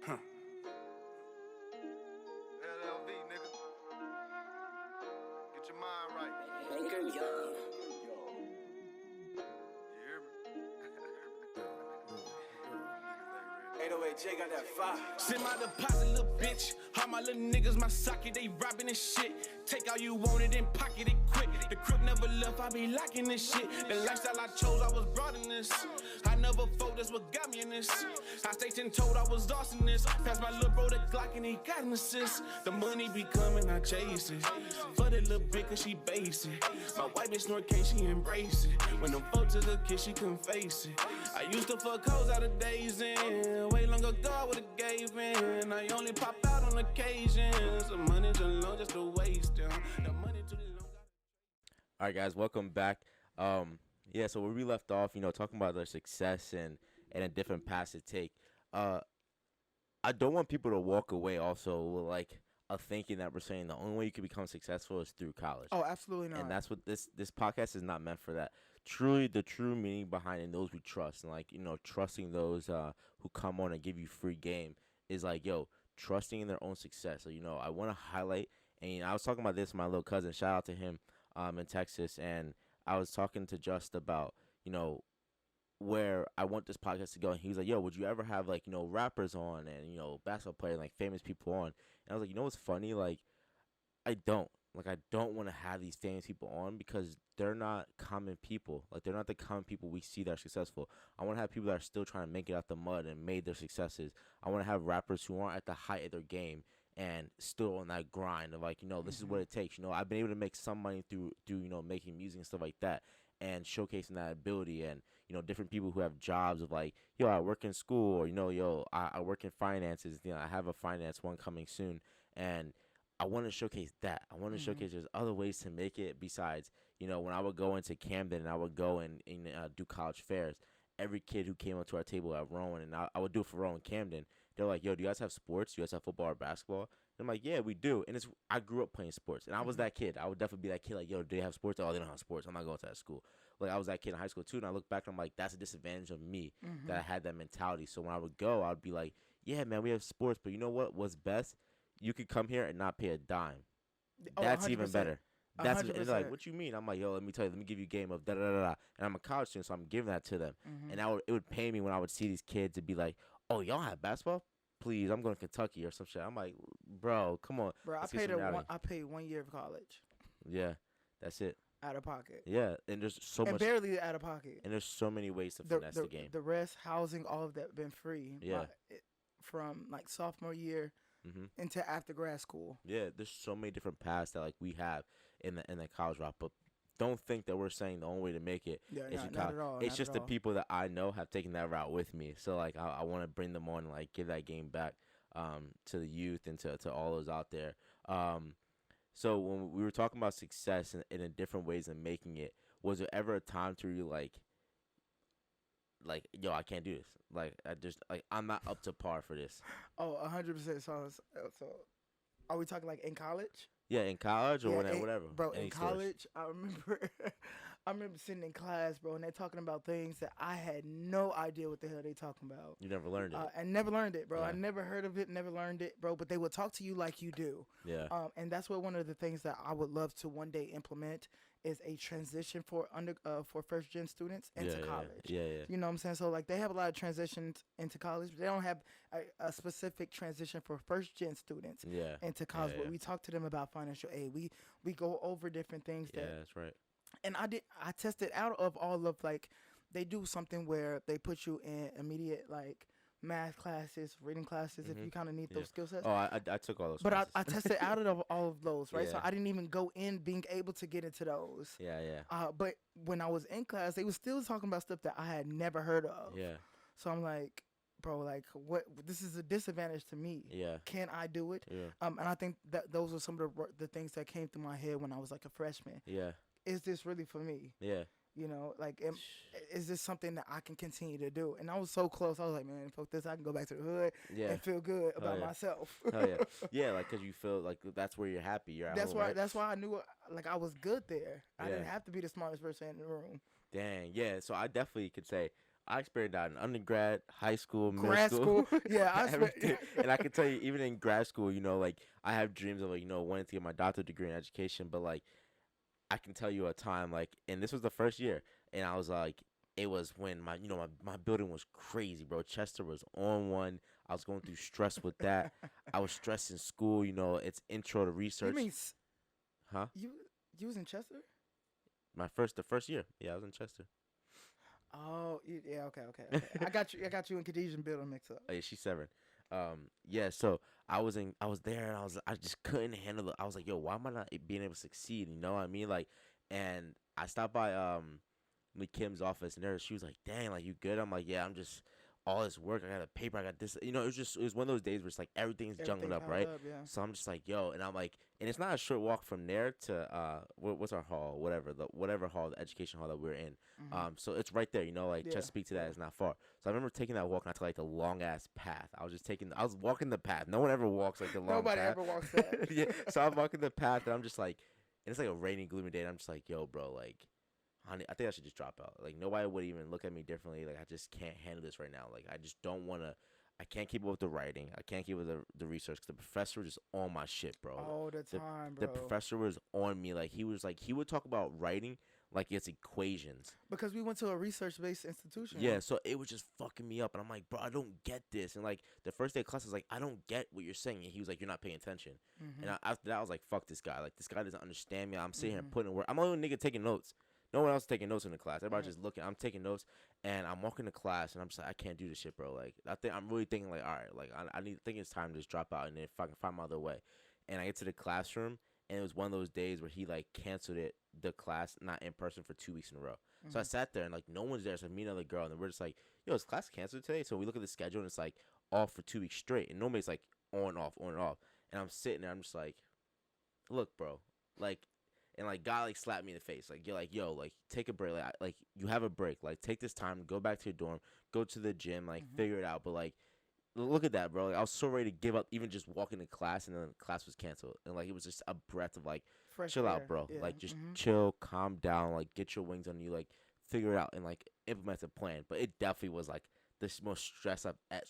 Speaker 3: Huh. LLV, nigga. Get your mind right.
Speaker 4: Anchor Young.
Speaker 3: You hear me?
Speaker 4: 808 J got that fire.
Speaker 5: Send my deposit, little bitch. All my little niggas, my socket, they robbing this shit. Take all you wanted and pocket it quick. The crib never left, I be locking this shit. The lifestyle I chose, I was brought in this. I never fold, that's what got me in this. I stayed 10 told I was lost in this. Passed my little bro the Glock and he got an assist. The money be coming, I chase it. For the little bitch, cause she basic. My white bitch snort case, she embrace it. When them folks took a kiss, she couldn't face it. I used to fuck hoes out of days in. Way long ago, I would've gave in. I only pop out on occasions. The money too long just to waste them. The money too long.
Speaker 1: All right, guys, welcome back. Yeah, so where we left off, you know, talking about their success and a different paths to take. I don't want people to walk away also with, like, a thinking that we're saying the only way you can become successful is through college.
Speaker 2: Oh, absolutely not.
Speaker 1: And that's what this podcast is not meant for that. Truly, the true meaning behind it, those we trust, and, like, you know, trusting those who come on and give you free game is like, yo, trusting in their own success. So, you know, I want to highlight, and I was talking about this with my little cousin, shout out to him in Texas, and I was talking to Just about, you know, where I want this podcast to go, and he was like, yo, would you ever have, like, you know, rappers on and, you know, basketball players, like, famous people on? And I was like, you know what's funny? Like, I don't want to have these famous people on because they're not common people. Like, they're not the common people we see that are successful. I want to have people that are still trying to make it out the mud and made their successes. I want to have rappers who aren't at the height of their game and still on that grind of, like, you know, this is what it takes. You know, I've been able to make some money through you know, making music and stuff like that and showcasing that ability. And, you know, different people who have jobs of, like, yo, I work in school, or, you know, yo, I work in finances. You know, I have a finance one coming soon, and I want to showcase that. I want to showcase there's other ways to make it besides, you know, when I would go into Camden and I would go and do college fairs, every kid who came up to our table at Rowan, and I would do it for Rowan Camden, they're like, yo, do you guys have sports? Do you guys have football or basketball? And I'm like, yeah, we do. And I grew up playing sports, and I was that kid. I would definitely be that kid, like, yo, do they have sports? Oh, they don't have sports. I'm not going to that school. Like, I was that kid in high school, too, and I look back, and I'm like, that's a disadvantage of me that I had that mentality. So when I would go, I would be like, yeah, man, we have sports, but you know what? What's best? You could come here and not pay a dime. That's even better. That's and they're like, what you mean? I'm like, yo, let me tell you, let me give you a game of da da da da. And I'm a college student, so I'm giving that to them. And it would pay me when I would see these kids to be like, oh, y'all have basketball? Please, I'm going to Kentucky or some shit. I'm like, bro, come on.
Speaker 2: Bro, I paid 1 year of college.
Speaker 1: Yeah, that's it.
Speaker 2: Out of pocket.
Speaker 1: Yeah, and there's so much.
Speaker 2: And barely out of pocket.
Speaker 1: And there's so many ways to finesse the game.
Speaker 2: The rest, housing, all of that been free.
Speaker 1: Yeah.
Speaker 2: From, like, sophomore year into after grad school.
Speaker 1: Yeah, there's so many different paths that, like, we have in the college route, but don't think that we're saying the only way to make it
Speaker 2: Yeah,
Speaker 1: is
Speaker 2: not
Speaker 1: you college.
Speaker 2: at all.
Speaker 1: It's
Speaker 2: not
Speaker 1: just
Speaker 2: at
Speaker 1: the
Speaker 2: all.
Speaker 1: people that I know have taken that route with me. So like I want to bring them on and like give that game back to the youth and to all those out there. So when we were talking about success in different ways of making it, was there ever a time to you like yo, I can't do this. Like I just like I'm not up to par for this.
Speaker 2: Oh, 100%. So, are we talking like in college?
Speaker 1: Yeah, in college or
Speaker 2: Yeah,
Speaker 1: whatever.
Speaker 2: Bro,
Speaker 1: Any
Speaker 2: in
Speaker 1: source.
Speaker 2: college, I remember sitting in class, bro, and they're talking about things that I had no idea what the hell they talking about.
Speaker 1: You never learned it.
Speaker 2: I never learned it, bro.
Speaker 1: Yeah.
Speaker 2: I never heard of it, never learned it, bro. But they would talk to you like you do.
Speaker 1: Yeah.
Speaker 2: And that's what one of the things that I would love to one day implement is a transition for first gen students into college.
Speaker 1: Yeah.
Speaker 2: You know what I'm saying? So like they have a lot of transitions into college, but they don't have a specific transition for first gen students
Speaker 1: Yeah.
Speaker 2: into college.
Speaker 1: Yeah,
Speaker 2: But
Speaker 1: yeah.
Speaker 2: we talk to them about financial aid. We go over different things
Speaker 1: Yeah,
Speaker 2: that,
Speaker 1: that's right.
Speaker 2: and I tested out of all of like they do something where they put you in immediate like math classes, reading classes if you kind of need those skill sets.
Speaker 1: Oh, I took all those.
Speaker 2: But
Speaker 1: classes.
Speaker 2: I tested out of all of those, right? So
Speaker 1: Yeah.
Speaker 2: I didn't even go in being able to get into those.
Speaker 1: Yeah.
Speaker 2: But when I was in class, they were still talking about stuff that I had never heard of.
Speaker 1: Yeah.
Speaker 2: So I'm like, bro, like what? This is a disadvantage to me.
Speaker 1: Yeah.
Speaker 2: Can I do it?
Speaker 1: Yeah.
Speaker 2: And I think that those were some of the things that came through my head when I was like a freshman.
Speaker 1: Yeah.
Speaker 2: Is this really for me?
Speaker 1: Yeah.
Speaker 2: You know, like, is this something that I can continue to do? And I was so close. I was like, man, fuck this. I can go back to the hood
Speaker 1: Yeah.
Speaker 2: and feel good about
Speaker 1: yeah.
Speaker 2: myself.
Speaker 1: Oh yeah. Yeah, like because you feel like that's where you're happy. You're at
Speaker 2: That's
Speaker 1: home,
Speaker 2: why.
Speaker 1: right?
Speaker 2: That's why I knew like I was good there. I didn't
Speaker 1: Yeah.
Speaker 2: have to be the smartest person in the room.
Speaker 1: Dang. Yeah. So I definitely could say I experienced that in undergrad, high school, middle
Speaker 2: Grad school, yeah, I
Speaker 1: everything. And I can tell you, even in grad school, you know, like I have dreams of like wanting to get my doctorate degree in education, but like I can tell you a time like, and this was the first year, and I was like, it was when my building was crazy, bro. Chester was on one. I was going through stress with that. I was stressed in school. You know, it's intro to research.
Speaker 2: You mean
Speaker 1: Huh?
Speaker 2: you was in Chester?
Speaker 1: The first year. Yeah, I was in Chester.
Speaker 2: Oh, yeah, okay. I got you and Khadijah building mixed up.
Speaker 1: Oh, yeah, she's 7. Yeah. So I was there, and I just couldn't handle it. I was like, yo, why am I not being able to succeed? You know what I mean? Like, and I stopped by Kim's office, and she was like, dang, like you good? I'm like, yeah, I'm just all this work. I got a paper. I got this. You know, it was one of those days where it's like everything's jungled up, right?
Speaker 2: Yeah.
Speaker 1: So I'm just like, yo, and I'm like, and it's not a short walk from there to what's our hall, whatever hall, the education hall that we're in. So it's right there, you know, like
Speaker 2: Yeah.
Speaker 1: Chesapeake to that is not far. So I remember taking that walk, and I took like the long ass path. I was walking the path. No one ever walks like the long
Speaker 2: Nobody
Speaker 1: path.
Speaker 2: ever walks that.
Speaker 1: Yeah. So I'm walking the path, and I'm just like, and it's like a rainy, gloomy day, and I'm just like, yo, bro, like, honey, I think I should just drop out. Like, nobody would even look at me differently. Like, I just can't handle this right now. Like, I just don't want to. I can't keep up with the writing. I can't keep up with the research. 'Cause the professor was just on my shit, bro.
Speaker 2: All the time, bro.
Speaker 1: The professor was on me. Like, he would talk about writing like it's equations.
Speaker 2: Because we went to a research-based institution.
Speaker 1: Yeah, so it was just fucking me up. And I'm like, bro, I don't get this. And, like, the first day of class, I was like, I don't get what you're saying. And he was like, you're not paying attention. And after that, I was like, fuck this guy. Like, this guy doesn't understand me. I'm sitting here putting in work. I'm the only nigga taking notes. No one else is taking notes in the class. Everybody's just looking. I'm taking notes, and I'm walking to class, and I'm just like, I can't do this shit, bro. Like, I'm really thinking, like, all right, like, I think it's time to just drop out and then fucking find my other way. And I get to the classroom, and it was one of those days where he, like, canceled the class, not in person, for 2 weeks in a row. So I sat there, and, like, no one's there. So me and another girl, and we're just like, yo, is class canceled today? So we look at the schedule, and it's, like, off for 2 weeks straight. And nobody's, like, on, off, on, and off. And I'm sitting there, I'm just like, look, bro, like, and like God like slapped me in the face, like you're like, yo, like take a break, like you have a break, like take this time, go back to your dorm, go to the gym, like figure it out. But like, look at that, bro. Like, I was so ready to give up, even just walking to class, and then class was canceled, and like it was just a breath of like,
Speaker 2: Fresh
Speaker 1: chill out,
Speaker 2: air.
Speaker 1: bro.
Speaker 2: Yeah.
Speaker 1: Like just chill, calm down, like get your wings on you, like figure it out, and like implement the plan. But it definitely was like the most stressful I've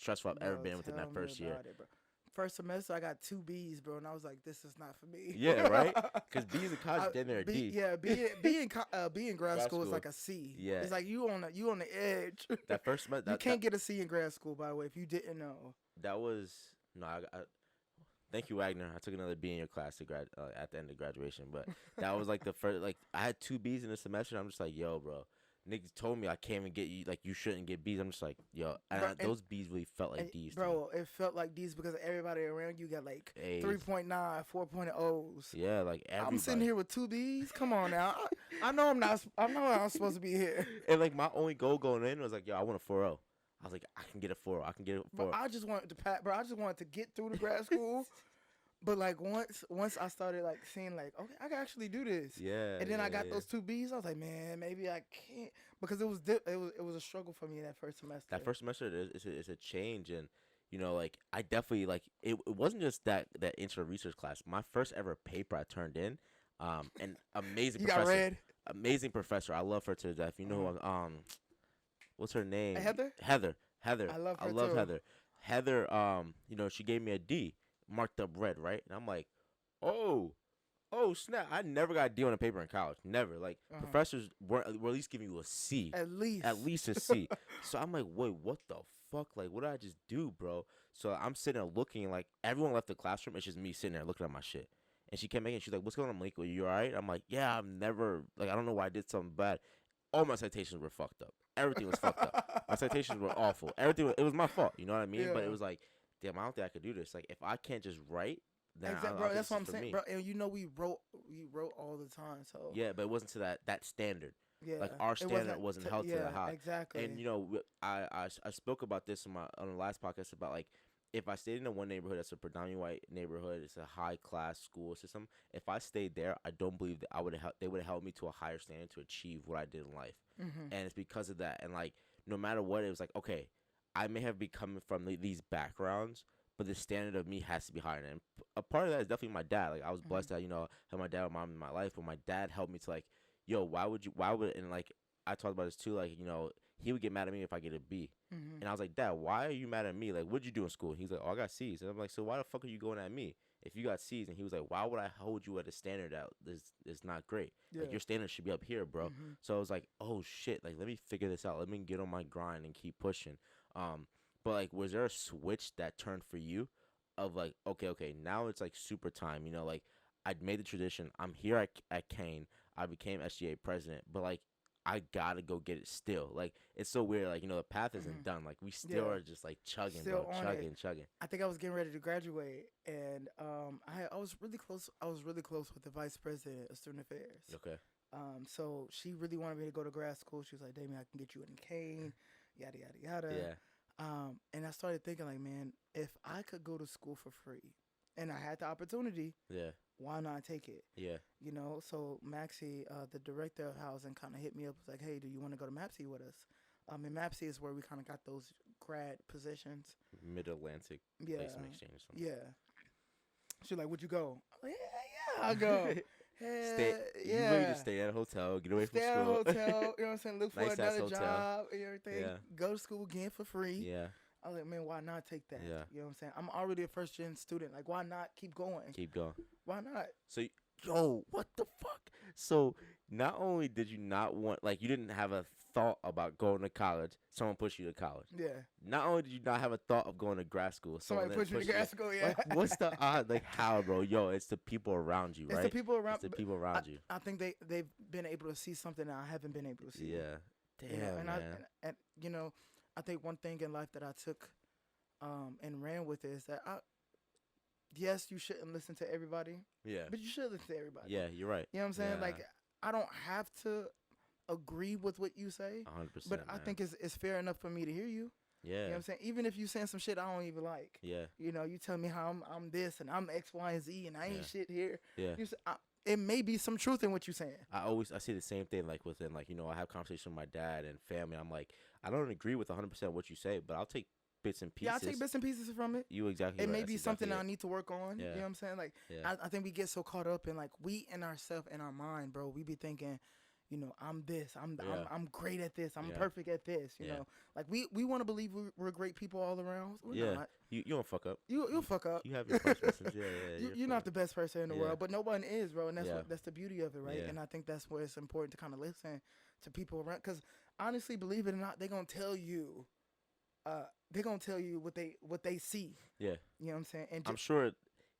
Speaker 1: ever
Speaker 2: Bro,
Speaker 1: been within
Speaker 2: tell
Speaker 1: that
Speaker 2: me
Speaker 1: first year.
Speaker 2: about it, bro. First semester, I got 2 B's, bro, and I was like, "This is not for me."
Speaker 1: Yeah, right. Because B's in college, then they're a
Speaker 2: B,
Speaker 1: D.
Speaker 2: yeah, B in grad school is
Speaker 1: school.
Speaker 2: like a C.
Speaker 1: Yeah.
Speaker 2: It's like you on the edge.
Speaker 1: That first semester,
Speaker 2: You can't get a C in grad school, by the way, if you didn't know.
Speaker 1: That was no. Thank you, Wagner. I took another B in your class to at the end of graduation, but that was like the first. Like I had 2 B's in the semester. And I'm just like, yo, bro, niggas told me I can't even get you. Like, you shouldn't get B's. I'm just like, yo, those B's really felt like D's.
Speaker 2: Bro, it felt like D's because everybody around you got like
Speaker 1: A's.
Speaker 2: 3.9, 4.0s.
Speaker 1: Yeah, like everybody.
Speaker 2: I'm sitting here with 2 B's. Come on now. I know I'm not. I know I'm supposed to be here.
Speaker 1: And like my only goal going in was like, yo, I want a 4.0. I was like, I can get a 4.0. I can get a 4.0.
Speaker 2: Bro, I just wanted to pass. Bro, I just wanted to get through the grad school. But like once I started like seeing like, okay, I can actually do this.
Speaker 1: Yeah.
Speaker 2: And then I got those 2 B's. I was like, man, maybe I can't, because it was a struggle for me that first semester.
Speaker 1: That first semester is a change, and you know, like I definitely like it wasn't just that intro research class. My first ever paper I turned in, an amazing
Speaker 2: you
Speaker 1: professor.
Speaker 2: got read?
Speaker 1: Amazing professor. I love her to death. You know who what's her name?
Speaker 2: Heather.
Speaker 1: Heather.
Speaker 2: I love her
Speaker 1: I love
Speaker 2: too.
Speaker 1: Heather. Heather, you know, she gave me a D marked up red, right? And I'm like, oh snap! I never got a D on a paper in college. Never. Like professors were at least giving you a C.
Speaker 2: At least
Speaker 1: A C. So I'm like, wait, what the fuck? Like, what did I just do, bro? So I'm sitting there looking, like everyone left the classroom. It's just me sitting there looking at my shit. And she kept making. She's like, "What's going on, Malik? Are you alright?" I'm like, "Yeah, I'm never like I don't know why I did something bad. All my citations were fucked up. Everything was fucked up. My citations were awful. Everything. It was my fault. You know what I mean?
Speaker 2: Yeah.
Speaker 1: But it was like, damn, I don't think I could do this. Like, if I can't just write, then
Speaker 2: Exactly,
Speaker 1: I
Speaker 2: bro.
Speaker 1: don't
Speaker 2: That's
Speaker 1: think
Speaker 2: what
Speaker 1: this
Speaker 2: I'm
Speaker 1: is for
Speaker 2: saying,
Speaker 1: me.
Speaker 2: bro. And you know we wrote all the time, so
Speaker 1: Yeah, but it wasn't to that standard.
Speaker 2: yeah.
Speaker 1: Like our
Speaker 2: It
Speaker 1: standard wasn't held to that high.
Speaker 2: Exactly.
Speaker 1: And you know, I spoke about this on the last podcast about like if I stayed in one neighborhood that's a predominantly white neighborhood, it's a high class school system. If I stayed there, I don't believe that they would have held me to a higher standard to achieve what I did in life. And it's because of that. And like no matter what, it was like okay, I may have been coming from these backgrounds, but the standard of me has to be higher. And a part of that is definitely my dad. Like I was blessed that have my dad and mom in my life, but my dad helped me to like, yo, why would and like I talked about this too, like he would get mad at me if I get a B. And I was like, Dad, why are you mad at me? Like, what'd you do in school? And he's like, oh, I got C's. And I'm like, so why the fuck are you going at me if you got C's? And he was like, why would I hold you at a standard that is not great?
Speaker 2: Yeah.
Speaker 1: Like, your standard should be up here, bro. So I was like, oh, shit. Like, let me figure this out. Let me get on my grind and keep pushing. But, like, was there a switch that turned for you of, like, okay, now it's, like, super time. You know, like, I'd made the tradition. I'm here at Kean. I became SGA president. But, like, I gotta go get it still. Like it's so weird. Like the path isn't done. Like we still are just like chugging,
Speaker 2: Still
Speaker 1: bro,
Speaker 2: on
Speaker 1: chugging.
Speaker 2: I think I was getting ready to graduate, and I was really close. I was really close with the vice president of student affairs.
Speaker 1: Okay.
Speaker 2: So she really wanted me to go to grad school. She was like, "Damion, I can get you in Kean, yada yada yada."
Speaker 1: Yeah.
Speaker 2: And I started thinking like, man, if I could go to school for free, and I had the opportunity,
Speaker 1: Yeah.
Speaker 2: why not take it?
Speaker 1: Yeah.
Speaker 2: So Maxie, the director of housing, kind of hit me up. Was like, hey, do you want to go to MAPC with us? And MAPC is where we kind of got those grad positions.
Speaker 1: Mid-Atlantic placement exchange or something.
Speaker 2: Yeah. She's like, would you go? I'm like, yeah, I'll go.
Speaker 1: You really just stay at a hotel, get away from
Speaker 2: stay
Speaker 1: school.
Speaker 2: at a hotel, you know what I'm saying? Look for
Speaker 1: Nice-ass
Speaker 2: another
Speaker 1: hotel.
Speaker 2: job and everything.
Speaker 1: Yeah.
Speaker 2: Go to school again for free.
Speaker 1: Yeah.
Speaker 2: I was like, man, why not take that?
Speaker 1: Yeah.
Speaker 2: You know what I'm saying? I'm already a first-gen student. Like, why not keep going?
Speaker 1: Keep going.
Speaker 2: Why not?
Speaker 1: So, yo, what the fuck? So, not only did you not want, like, you didn't have a thought about going to college, someone pushed you to college.
Speaker 2: Yeah.
Speaker 1: Not only did you not have a thought of going to grad school,
Speaker 2: Somebody
Speaker 1: someone
Speaker 2: pushed you to grad school, yeah.
Speaker 1: Like, what's the odd? Like, how, bro? Yo, it's the people around you, right?
Speaker 2: It's the people around.
Speaker 1: It's the people around you.
Speaker 2: I think they've been able to see something that I haven't been able to see.
Speaker 1: Yeah. Damn,
Speaker 2: You know, and
Speaker 1: man.
Speaker 2: and I think one thing in life that I took and ran with is that yes, you shouldn't listen to everybody,
Speaker 1: Yeah.
Speaker 2: but you should listen to everybody.
Speaker 1: Yeah, you're right.
Speaker 2: You know what I'm saying?
Speaker 1: Yeah.
Speaker 2: Like, I don't have to agree with what you say,
Speaker 1: 100%.
Speaker 2: but I think it's fair enough for me to hear you.
Speaker 1: Yeah.
Speaker 2: You know what I'm saying? Even if you saying some shit I don't even like.
Speaker 1: Yeah.
Speaker 2: You know, you tell me how I'm this and I'm X, Y, and Z and I ain't
Speaker 1: Yeah.
Speaker 2: shit here.
Speaker 1: Yeah.
Speaker 2: You say, it may be some truth in what you're saying.
Speaker 1: I say the same thing, like within, like, I have conversations with my dad and family. I'm like, I don't agree with 100% what you say, but I'll take bits and pieces.
Speaker 2: Yeah, I take bits and pieces from it.
Speaker 1: You exactly.
Speaker 2: It
Speaker 1: right.
Speaker 2: may
Speaker 1: That's
Speaker 2: be something
Speaker 1: exactly
Speaker 2: I need to work on.
Speaker 1: Yeah.
Speaker 2: You know what I'm saying? Like,
Speaker 1: Yeah.
Speaker 2: I think we get so caught up in, like, we in ourselves, in our mind, bro. We be thinking, I'm this. I'm great at this. I'm
Speaker 1: Yeah.
Speaker 2: perfect at this. You
Speaker 1: Yeah.
Speaker 2: know, like we want to believe we're great people all around. We're
Speaker 1: Yeah.
Speaker 2: not.
Speaker 1: You don't fuck up.
Speaker 2: You'll fuck up.
Speaker 1: You have your first lessons. Yeah.
Speaker 2: You're not the best person in the
Speaker 1: Yeah.
Speaker 2: world, but no one is, bro. And
Speaker 1: Yeah.
Speaker 2: that's the beauty of it, right?
Speaker 1: Yeah.
Speaker 2: And I think that's where it's important to kind of listen to people around, because honestly, believe it or not, they're gonna tell you. They're gonna tell you what they see.
Speaker 1: Yeah.
Speaker 2: You know what I'm saying? And
Speaker 1: I'm sure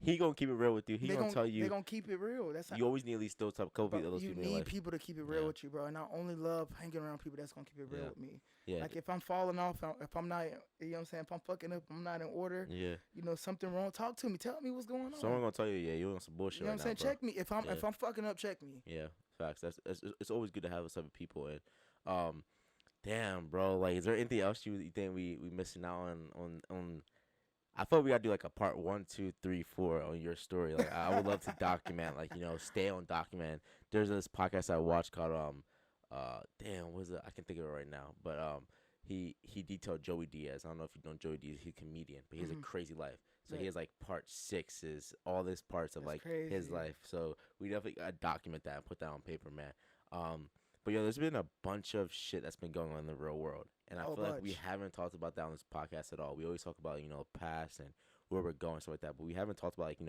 Speaker 1: he gonna keep it real with you. He gonna tell you.
Speaker 2: They gonna keep it real. That's
Speaker 1: you always need at least those couple
Speaker 2: bro,
Speaker 1: people. Those
Speaker 2: you
Speaker 1: people in your
Speaker 2: need
Speaker 1: life.
Speaker 2: people to keep it real with you, bro. And I only love hanging around people that's gonna keep it real with me.
Speaker 1: Yeah.
Speaker 2: Like if I'm falling off, if I'm not, you know what I'm saying, if I'm fucking up, I'm not in order.
Speaker 1: Yeah.
Speaker 2: You know something wrong. Talk to me. Tell me what's going on.
Speaker 1: Someone gonna tell you, yeah, you're on some bullshit.
Speaker 2: You know what I'm saying?
Speaker 1: Now,
Speaker 2: Check me if I'm fucking up. Check me.
Speaker 1: Yeah, facts. That's it's always good to have those type of people. And damn, bro, like, is there anything else you think we missing out on? I thought we gotta do like a part 1, 2, 3, 4 on your story. Like, I would love to document, like, stay on document. There's this podcast I watched called damn, what is it? I can think of it right now. But he detailed Joey Diaz. I don't know if you know Joey Diaz. He's a comedian, but he has a crazy life. So he has like part 6 is all this parts of like
Speaker 2: crazy.
Speaker 1: his life. So we definitely gotta document that and put that on paper, man. But there's been a bunch of shit that's been going on in the real world, and I feel like we haven't talked about that on this podcast at all. We always talk about past and where we're going, stuff like that, but we haven't talked about like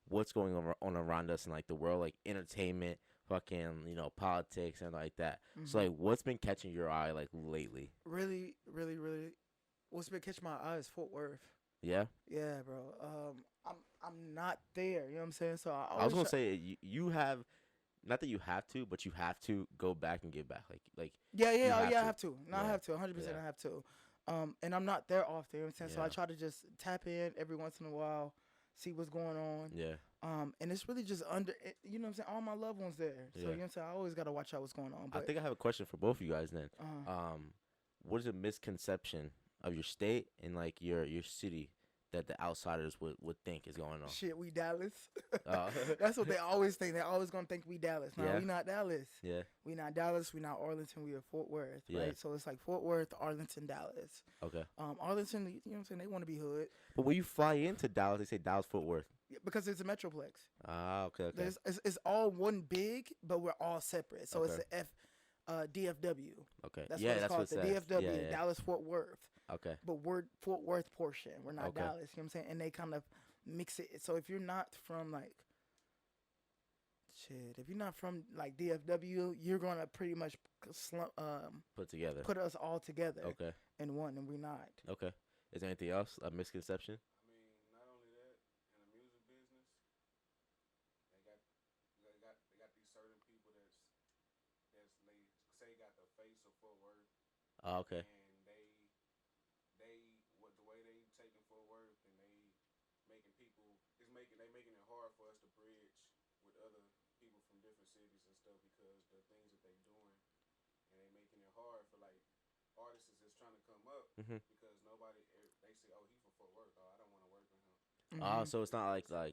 Speaker 1: what's going on around us in like the world, like entertainment, fucking politics and like that. So like, what's been catching your eye like lately?
Speaker 2: Really, really, really, what's been catching my eye is Fort Worth.
Speaker 1: Yeah.
Speaker 2: Yeah, bro. I'm not there. You know what I'm saying? So
Speaker 1: I was gonna say you have. Not that you have to, but you have to go back and give back. Like
Speaker 2: I have to. No, I have to. 100%. I have to. And I'm not there often. You know what I'm saying? So I try to just tap in every once in a while, see what's going on.
Speaker 1: Yeah.
Speaker 2: And it's really just you know what I'm saying? All my loved ones there. So you know what I'm saying? I always gotta watch out what's going on. But
Speaker 1: I think I have a question for both of you guys then. What is a misconception of your state and like your city that the outsiders would think is going on?
Speaker 2: Shit, we Dallas. That's what they always think. They're always gonna think we Dallas. No, we not Dallas.
Speaker 1: Yeah.
Speaker 2: We not Dallas. We not Arlington. We are Fort Worth.
Speaker 1: Yeah.
Speaker 2: Right. So it's like Fort Worth, Arlington, Dallas.
Speaker 1: Okay.
Speaker 2: Arlington, you know what I'm saying? They want to be hood.
Speaker 1: But when you fly into Dallas, they say Dallas Fort Worth.
Speaker 2: Yeah, because it's a metroplex.
Speaker 1: Ah, okay.
Speaker 2: It's all one big, but we're all separate. So it's the DFW.
Speaker 1: Okay.
Speaker 2: That's what it's called. The DFW, Dallas Fort Worth.
Speaker 1: Okay.
Speaker 2: But we're Fort Worth portion. We're not
Speaker 1: Okay.
Speaker 2: Dallas. You know what I'm saying? And they kind of mix it. So if you're not from like DFW, you're gonna pretty much put us all together.
Speaker 1: Okay.
Speaker 2: In one, and we're not.
Speaker 1: Okay. Is there anything else? A misconception?
Speaker 5: I mean, not only that, in the music business, they got these certain people that's say got the face of Fort Worth.
Speaker 1: Oh, okay.
Speaker 5: And they what the way they taking Fort Worth and they making it hard for us to bridge with other people from different cities and stuff because the things that they doing, and they making it hard for like artists that's trying to come up because nobody they say, oh, he from Fort Worth, oh, I don't want to work with him.
Speaker 1: Oh, so it's not like that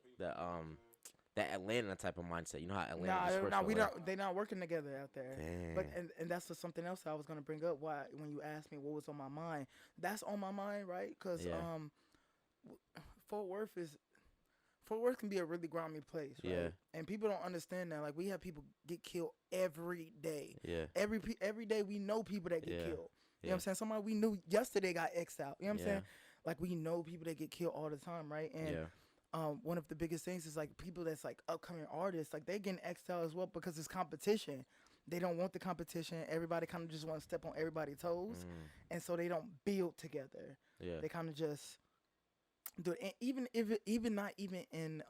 Speaker 1: Atlanta type of mindset. You know how Atlanta.
Speaker 2: They're not working together out there.
Speaker 1: Damn.
Speaker 2: But and that's something else I was gonna bring up. Why when you asked me what was on my mind, that's on my mind, right? Because Fort Worth can be a really grimy place, right?
Speaker 1: Yeah.
Speaker 2: And people don't understand that. Like we have people get killed every day.
Speaker 1: Yeah.
Speaker 2: Every day we know people that get killed. You know what I'm saying? Somebody we knew yesterday got X'd out. You know what I'm saying? Like we know people that get killed all the time, right? And one of the biggest things is like people that's like upcoming artists, like they getting X'd out as well because it's competition. They don't want the competition. Everybody kind of just want to step on everybody's toes, and so they don't build together.
Speaker 1: Yeah.
Speaker 2: They kind of just do it. And even not even in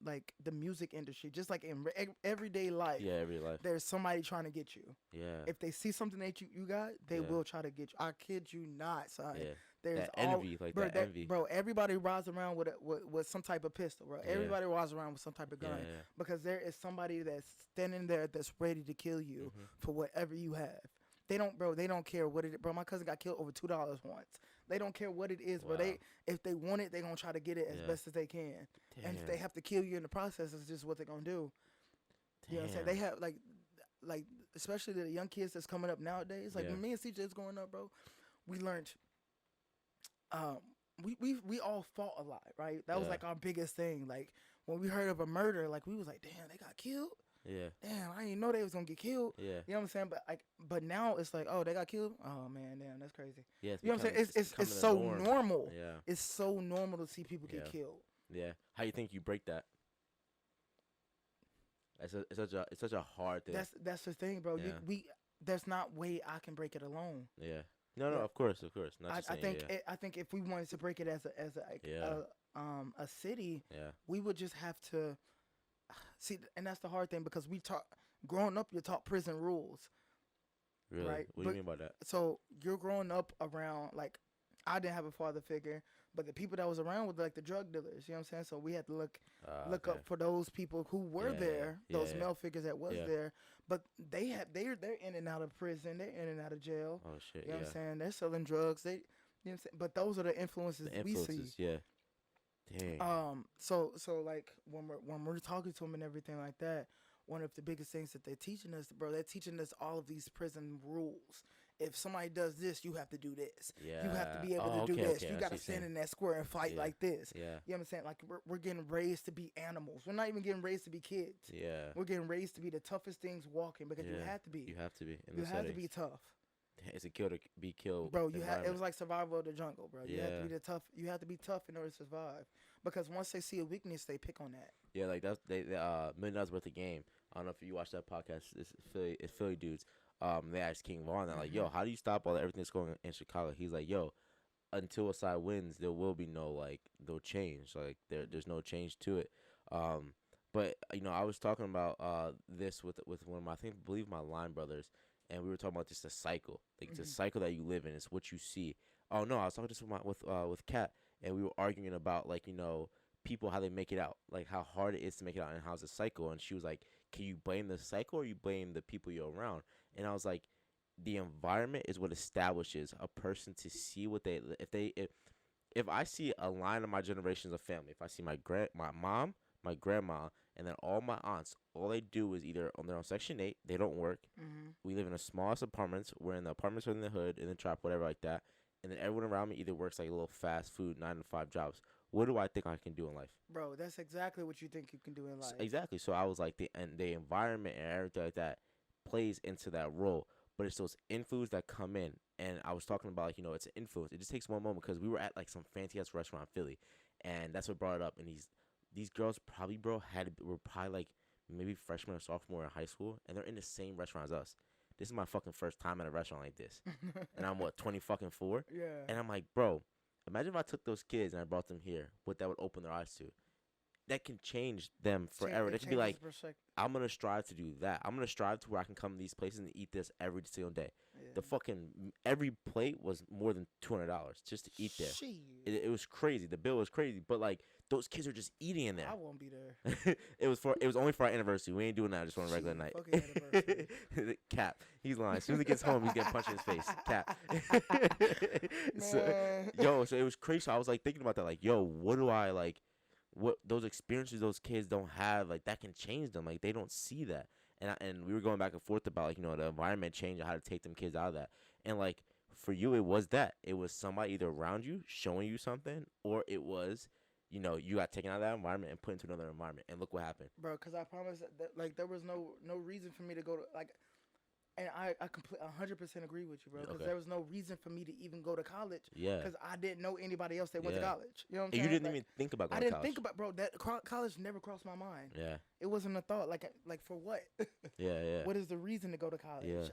Speaker 2: like the music industry, just like in everyday life.
Speaker 1: Yeah, everyday life.
Speaker 2: There's somebody trying to get you.
Speaker 1: Yeah.
Speaker 2: If they see something that you got, they will try to get you. I kid you not, son.
Speaker 1: Yeah.
Speaker 2: There's
Speaker 1: that envy, like that envy.
Speaker 2: Bro, everybody rides around with some type of pistol, bro. Everybody rides around with some type of gun because there is somebody that's standing there that's ready to kill you for whatever you have. They don't care what it is. Bro, my cousin got killed over $2 once. They don't care what it is, bro. If they want it, they're going to try to get it as best as they can. Damn. And if they have to kill you in the process, it's just what they're going to do. Damn. You know what I'm saying? They have, like especially the young kids that's coming up nowadays. Like, when me and CJ is growing up, bro, we learned, we all fought a lot, right? That was, like, our biggest thing. Like, when we heard of a murder, like, we was like, damn, they got killed?
Speaker 1: Yeah.
Speaker 2: Damn, I didn't know they was gonna get killed.
Speaker 1: Yeah.
Speaker 2: You know what I'm saying? But now it's like, oh, they got killed? Oh man, damn, that's crazy.
Speaker 1: Yeah.
Speaker 2: You know what I'm saying? It's so normal.
Speaker 1: Yeah.
Speaker 2: It's so normal to see people get killed.
Speaker 1: Yeah. How you think you break that? It's such a hard thing.
Speaker 2: That's the thing, bro.
Speaker 1: Yeah.
Speaker 2: There's not way I can break it alone.
Speaker 1: Yeah. No,
Speaker 2: Yeah.
Speaker 1: of course. Not
Speaker 2: I
Speaker 1: just saying,
Speaker 2: think
Speaker 1: yeah.
Speaker 2: I think if we wanted to break it as a city,
Speaker 1: Yeah.
Speaker 2: we would just have to see, and that's the hard thing because we taught growing up, you're taught prison rules,
Speaker 1: Really?
Speaker 2: right?
Speaker 1: What do you mean by that?
Speaker 2: So you're growing up around, like, I didn't have a father figure, but the people that was around were like the drug dealers. You know what I'm saying? So we had to look
Speaker 1: Okay.
Speaker 2: up for those people who were
Speaker 1: Yeah,
Speaker 2: there,
Speaker 1: yeah,
Speaker 2: those
Speaker 1: yeah.
Speaker 2: male figures that was
Speaker 1: Yeah.
Speaker 2: there. But they're in and out of prison. They're in and out of jail.
Speaker 1: Oh shit.
Speaker 2: You know
Speaker 1: Yeah.
Speaker 2: what I'm saying? They're selling drugs. You know what I'm saying? But those are the influences,
Speaker 1: The
Speaker 2: we
Speaker 1: influences.
Speaker 2: see.
Speaker 1: Yeah. Dang.
Speaker 2: So like when we're talking to them and everything like that, one of the biggest things that they're teaching us, bro, they're teaching us all of these prison rules. If somebody does this, you have to do this.
Speaker 1: Yeah.
Speaker 2: You have to be able to do this. You got to stand in that square and fight
Speaker 1: Yeah.
Speaker 2: like this.
Speaker 1: Yeah.
Speaker 2: You know what I'm saying? Like, we're getting raised to be animals. We're not even getting raised to be kids.
Speaker 1: Yeah.
Speaker 2: We're getting raised to be the toughest things walking because you
Speaker 1: Yeah.
Speaker 2: have to be.
Speaker 1: You have to be.
Speaker 2: You have to be tough.
Speaker 1: It's a kill to be killed.
Speaker 2: Bro, you had it was
Speaker 1: environment.
Speaker 2: like survival of the jungle, bro. You have to
Speaker 1: Yeah.
Speaker 2: be the tough. You have to be tough in order to survive. Because once they see a weakness, they pick on that.
Speaker 1: Yeah, like that's $1 million worth of game. I don't know if you watched that podcast. It's Philly dudes. They asked King Von that, like, yo, how do you stop all everything that's going on in Chicago? He's like, yo, until a side wins, there will be no change. Like there's no change to it. But I was talking about this with one of my I believe my line brothers, and we were talking about just a cycle, like the cycle that you live in. It's what you see. Oh no, I was talking just with Kat, and we were arguing about people, how they make it out, like how hard it is to make it out, and how it's a cycle. And she was like, can you blame the cycle or you blame the people you're around? And I was like, the environment is what establishes a person to see what if I see a line of my generations of family, if I see my mom, my grandma, and then all my aunts, all they do is either they're on Section 8, they don't work. We live in the smallest apartments. We're in the apartments or in the hood, in the trap, whatever like that. And then everyone around me either works like little fast food 9-to-5 jobs. What do I think I can do in life?
Speaker 2: Bro, that's exactly what you think you can do in life.
Speaker 1: Exactly. So I was like, the environment and everything like that plays into that role. But it's those influences that come in. And I was talking about, it's an influence. It just takes one moment because we were at like some fancy ass restaurant in Philly, and that's what brought it up. And these girls probably, bro, were probably like maybe freshman or sophomore in high school, and they're in the same restaurant as us. This is my fucking first time at a restaurant like this, and I'm 24.
Speaker 2: Yeah.
Speaker 1: And I'm like, bro, imagine if I took those kids and I brought them here, what that would open their eyes to. That can change them forever. They can be like, I'm going to strive to do that. I'm going to strive to where I can come to these places and eat this every single day.
Speaker 2: Yeah.
Speaker 1: The fucking, every plate was more than $200 just to eat there. It was crazy. The bill was crazy. But like, those kids are just eating in there.
Speaker 2: I won't be there.
Speaker 1: It was only for our anniversary. We ain't doing that just on a regular night. Cap. He's lying. As soon as he gets home, he's getting punched in his face. Cap. So it was crazy. So I was like thinking about that. Like, yo, what do I like? What those experiences those kids don't have, like that can change them. Like they don't see that. And we were going back and forth about the environment change and how to take them kids out of that. And like for you, it was that. It was somebody either around you showing you something, or it was you got taken out of that environment and put into another environment. And look what happened.
Speaker 2: Bro, because I promise that like there was no reason for me to go to like. And I 100% agree with you, bro. Because there was no reason for me to even go to college.
Speaker 1: Yeah.
Speaker 2: Because I didn't know anybody else that went to college. You know what I'm saying?
Speaker 1: You didn't even think about going to college.
Speaker 2: I didn't think about, bro. That college never crossed my mind.
Speaker 1: Yeah.
Speaker 2: It wasn't a thought. Like for what?
Speaker 1: Yeah.
Speaker 2: What is the reason to go to college?
Speaker 1: Yeah.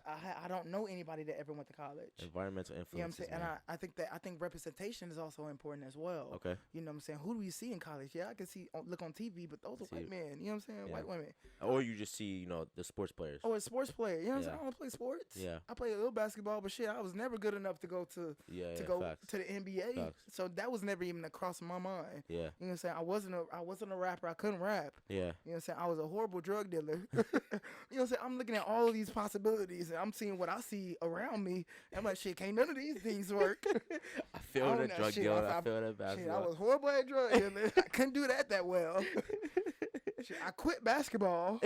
Speaker 2: I don't know anybody that ever went to college.
Speaker 1: Environmental influence.
Speaker 2: You know what I'm saying? And I think representation is also important as well.
Speaker 1: Okay.
Speaker 2: You know what I'm saying? Who do we see in college? Yeah, I can look on TV, but those are white men. You know what I'm saying?
Speaker 1: Yeah.
Speaker 2: White women.
Speaker 1: Or you just see, the sports players.
Speaker 2: Oh, a sports player. You know what I'm saying? I don't play sports.
Speaker 1: Yeah.
Speaker 2: I play a little basketball, but shit, I was never good enough to go to
Speaker 1: facts.
Speaker 2: to the NBA.
Speaker 1: Facts.
Speaker 2: So that was never even across my mind.
Speaker 1: Yeah.
Speaker 2: You know what I'm saying? I wasn't a rapper. I couldn't rap.
Speaker 1: Yeah.
Speaker 2: You know what I'm saying? I was a horrible drug dealer. You know what I'm saying? I'm looking at all of these possibilities and I'm seeing what I see around me. And I'm like, shit, can't none of these things work.
Speaker 1: I feel that drug dealer. I feel that basketball.
Speaker 2: Shit, I was horrible at drug dealing. I couldn't do that well. Shit, I quit basketball.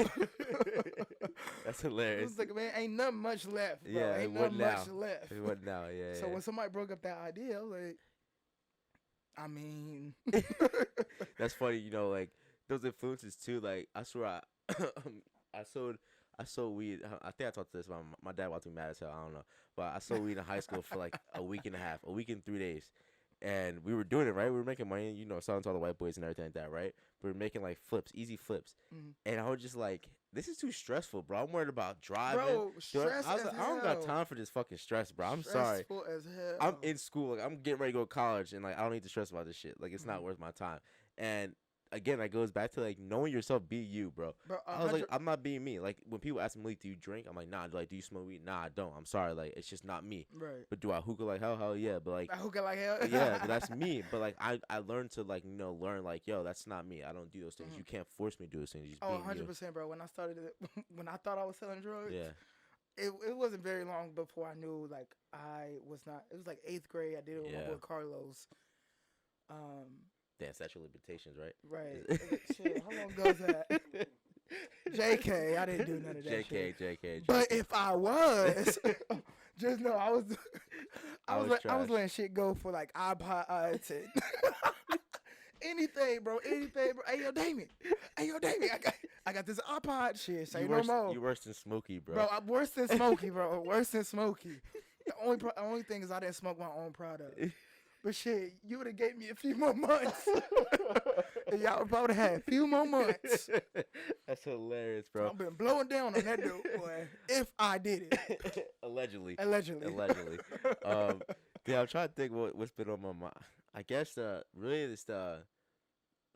Speaker 1: That's hilarious.
Speaker 2: It was like, man, ain't nothing much left, bro.
Speaker 1: Yeah,
Speaker 2: ain't nothing much left.
Speaker 1: It wasn't now, yeah.
Speaker 2: So when somebody broke up that idea, I was like, I mean.
Speaker 1: That's funny, like, those influences too. Like, I swear I sold weed. I think I talked to this about my dad about to be mad as hell. I don't know. But I sold weed in high school for like a week and 3 days. And we were doing it, right? We were making money, selling to all the white boys and everything like that, right? We were making like flips, easy flips. Mm-hmm. And I was just like, this is too stressful, bro. I'm worried about driving.
Speaker 2: Bro,
Speaker 1: Dude,
Speaker 2: stress
Speaker 1: I was
Speaker 2: as
Speaker 1: like, I don't got
Speaker 2: hell.
Speaker 1: time for this fucking stress, bro. I'm sorry.
Speaker 2: Stressful as hell.
Speaker 1: I'm in school. Like, I'm getting ready to go to college, and like I don't need to stress about this shit. Like, it's not worth my time. And again, that goes back to like knowing yourself. Be you, bro. I was like, I'm not being me. Like when people ask me, Malik, do you drink? I'm like, nah. Like, do you smoke weed? Nah, I don't. I'm sorry. Like, it's just not me.
Speaker 2: Right.
Speaker 1: But do I hookah like hell? Hell yeah. But like,
Speaker 2: I hookah like hell.
Speaker 1: yeah, but that's me. But like, I learned to like learn like, yo, that's not me. I don't do those things. You can't force me to do those things. You just
Speaker 2: Oh,
Speaker 1: being you.
Speaker 2: 100%, bro. When I started it, when I thought I was selling drugs,
Speaker 1: Yeah.
Speaker 2: it wasn't very long before I knew like I was not. It was like 8th grade. I did it with my boy Carlos.
Speaker 1: Damn, statute of limitations, right?
Speaker 2: Right. Shit, how long ago was that? JK, I didn't do none of that shit.
Speaker 1: JK.
Speaker 2: But if I was, just know I was letting shit go for like iPods and anything, bro. Anything, bro. Hey yo, Damion. I got this iPod shit. Say no more.
Speaker 1: You worse than Smokey, bro.
Speaker 2: Bro, I'm worse than Smokey, bro. Worse than Smokey. The only thing is I didn't smoke my own product. But shit, you would have gave me a few more months. And y'all probably had a few more months.
Speaker 1: That's hilarious, bro.
Speaker 2: I've been blowing down on that dude, boy. If I did it.
Speaker 1: Allegedly. Yeah, I'm trying to think what's been on my mind. I guess really it's the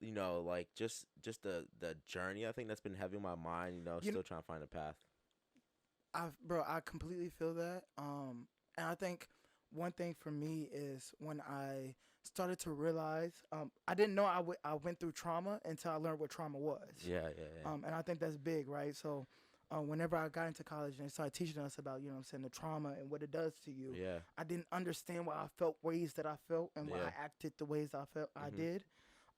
Speaker 1: like just the journey. I think that's been heavy on my mind. Still trying to find a path.
Speaker 2: I completely feel that. And I think one thing for me is when I started to realize, I didn't know I went through trauma until I learned what trauma was.
Speaker 1: Yeah.
Speaker 2: And I think that's big, right? So whenever I got into college and they started teaching us about, the trauma and what it does to you, I didn't understand why I felt ways that I felt and why I acted the ways I felt I did.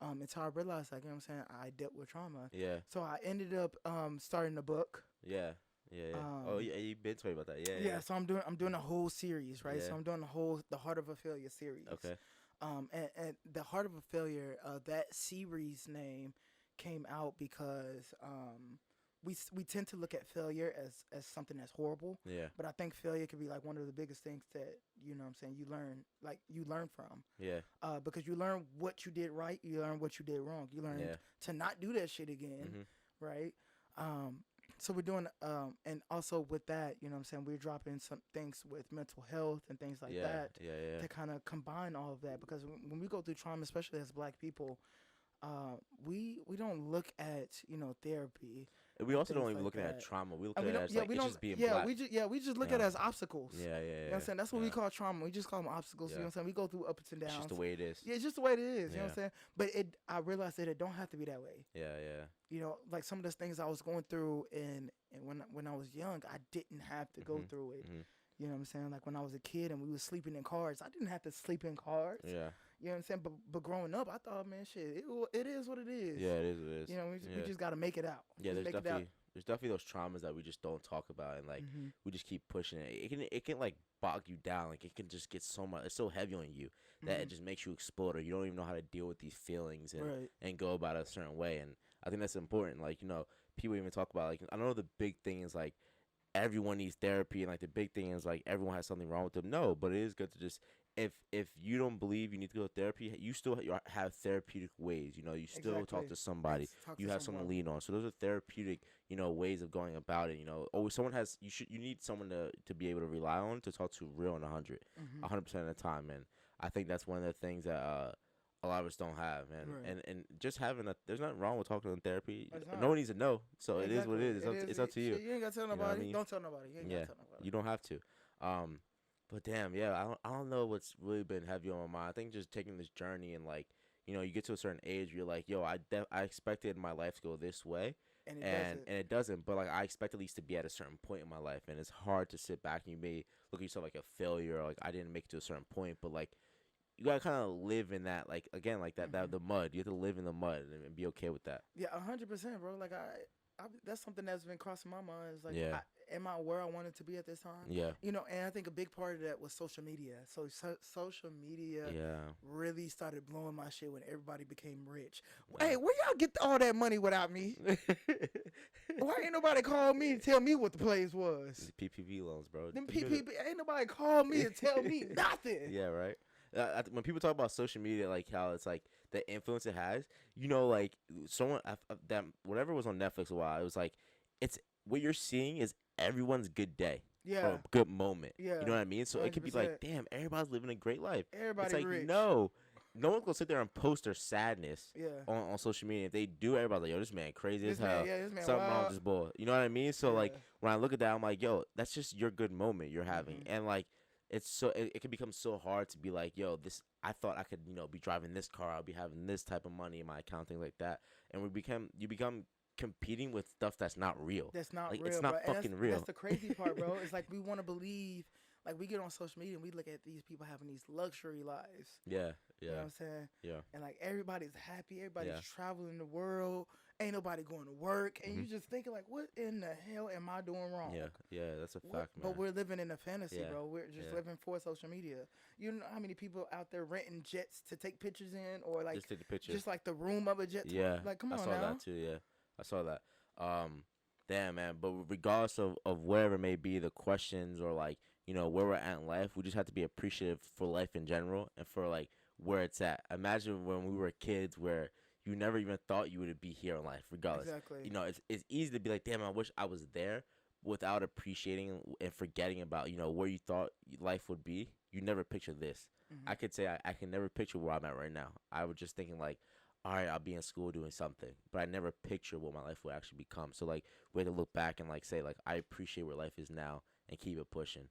Speaker 2: Until I realized, like, I dealt with trauma. Yeah. So I ended up starting a book.
Speaker 1: Yeah. You've been talking about that. Yeah.
Speaker 2: So I'm doing a whole series, right? Yeah. So I'm doing the Heart of a Failure series.
Speaker 1: Okay.
Speaker 2: And the Heart of a Failure, that series name came out because we tend to look at failure as something that's horrible. Yeah. But I think failure can be like one of the biggest things that you learn from. Yeah. Because you learn what you did right, you learn what you did wrong, you learn to not do that shit again, right? So we're doing, and also with that, we're dropping some things with mental health and things like that to kind of combine all of that. Because when we go through trauma, especially as Black people, we don't look at, therapy.
Speaker 1: And we also don't even look at trauma. We look at it as like it's just being Black.
Speaker 2: We just look at it as obstacles.
Speaker 1: Yeah.
Speaker 2: You know what I'm saying? That's what we call trauma. We just call them obstacles. You know what I'm saying? We go through ups and downs.
Speaker 1: It's just the way it is.
Speaker 2: Yeah, it's just the way it is. You know what I'm saying? But I realized that it don't have to be that way.
Speaker 1: Yeah.
Speaker 2: Like some of the things I was going through and when I was young, I didn't have to go through it. You know what I'm saying? Like when I was a kid and we was sleeping in cars, I didn't have to sleep in cars. Yeah. You know what I'm saying? But growing up, I thought, man, shit, it is what it is.
Speaker 1: Yeah, it is.
Speaker 2: We just got to make it out.
Speaker 1: Yeah, there's definitely those traumas that we just don't talk about, and like we just keep pushing it. It can like bog you down. Like it can just get so much. It's so heavy on you that it just makes you explode, or you don't even know how to deal with these feelings and go about it a certain way. And I think that's important. Like people even talk about, like, I know the big thing is like everyone needs therapy, and like the big thing is like everyone has something wrong with them. No, but it is good to just if you don't believe you need to go to therapy, you still have therapeutic ways. You still talk to somebody. You have someone to lean on. So those are therapeutic, ways of going about it. Always someone has. You need someone to be able to rely on, to talk to real and 100% of the time. And I think that's one of the things that a lot of us don't have, man. And just having there's nothing wrong with talking in therapy. No one needs to know. So it is what it is. It's up to you.
Speaker 2: You ain't gotta tell nobody. I mean? Don't tell nobody. You ain't gotta tell nobody.
Speaker 1: You don't have to. But damn, I don't know what's really been heavy on my mind. I think just taking this journey and like, you get to a certain age, you're like, yo, I expected my life to go this way, and it doesn't. But like I expect at least to be at a certain point in my life, and it's hard to sit back and you may look at yourself like a failure, or like I didn't make it to a certain point. But like you gotta kind of live in that, like again, like that the mud. You have to live in the mud and be okay with that.
Speaker 2: Yeah, 100%, bro. Like that's something that's been crossing my mind. Is like, am I where I wanted to be at this time? Yeah. And I think a big part of that was social media. So social media really started blowing my shit when everybody became rich. Yeah. Hey, where y'all get all that money without me? Why ain't nobody call me and tell me what the plays was?
Speaker 1: PPP loans, bro.
Speaker 2: Them PPP, ain't nobody call me and tell me nothing.
Speaker 1: Yeah, right. When people talk about social media, like how it's like the influence it has, like someone that whatever was on Netflix a while, it was like it's what you're seeing is everyone's good day.
Speaker 2: Yeah.
Speaker 1: Or good moment.
Speaker 2: Yeah.
Speaker 1: You know what I mean? So it could be like,
Speaker 2: 100%.
Speaker 1: damn, everybody's living a great life.
Speaker 2: Everybody
Speaker 1: It's like,
Speaker 2: rich.
Speaker 1: no one's gonna sit there and post their sadness
Speaker 2: Yeah.
Speaker 1: on social media. If they do, everybody's like, yo, this man crazy
Speaker 2: This
Speaker 1: as hell.
Speaker 2: man, yeah, this man
Speaker 1: Something wrong
Speaker 2: wild.
Speaker 1: with this boy. You know what I mean? So like
Speaker 2: Yeah.
Speaker 1: when I look at that, I'm like, yo, that's just your good moment you're having. And like it's so it can become so hard to be like, yo, this I thought I could, be driving this car, I'll be having this type of money in my account, things like that. And you become competing with stuff that's not real.
Speaker 2: That's not
Speaker 1: like,
Speaker 2: real.
Speaker 1: it's not
Speaker 2: bro. And
Speaker 1: fucking real.
Speaker 2: That's the crazy part, bro. It's like we want to believe. Like we get on social media and we look at these people having these luxury lives.
Speaker 1: Yeah,
Speaker 2: You know what
Speaker 1: yeah,
Speaker 2: I'm saying?
Speaker 1: yeah.
Speaker 2: And like everybody's happy, everybody's
Speaker 1: Yeah.
Speaker 2: traveling the world, ain't nobody going to work, and you just thinking like, what in the hell am I doing wrong?
Speaker 1: Yeah, that's a
Speaker 2: What-
Speaker 1: fact, man.
Speaker 2: But we're living in a fantasy,
Speaker 1: Yeah,
Speaker 2: bro. We're just
Speaker 1: yeah.
Speaker 2: living for social media. You know how many people out there renting jets to take pictures in, or like
Speaker 1: just take the picture.
Speaker 2: just like the room of a jet?
Speaker 1: Yeah,
Speaker 2: Like come on
Speaker 1: I saw
Speaker 2: now.
Speaker 1: that too. Yeah, I saw that. Damn, man. But regardless of whatever it may be, the questions or like where we're at in life, we just have to be appreciative for life in general and for like where it's at. Imagine when we were kids, where you never even thought you would be here in life, regardless.
Speaker 2: Exactly.
Speaker 1: It's easy to be like, damn, I wish I was there, without appreciating and forgetting about where you thought life would be. You never picture this. I could say I can never picture where I'm at right now. I was just thinking like, all right, I'll be in school doing something, but I never picture what my life will actually become. So like we have to look back and like say like I appreciate where life is now and keep it pushing.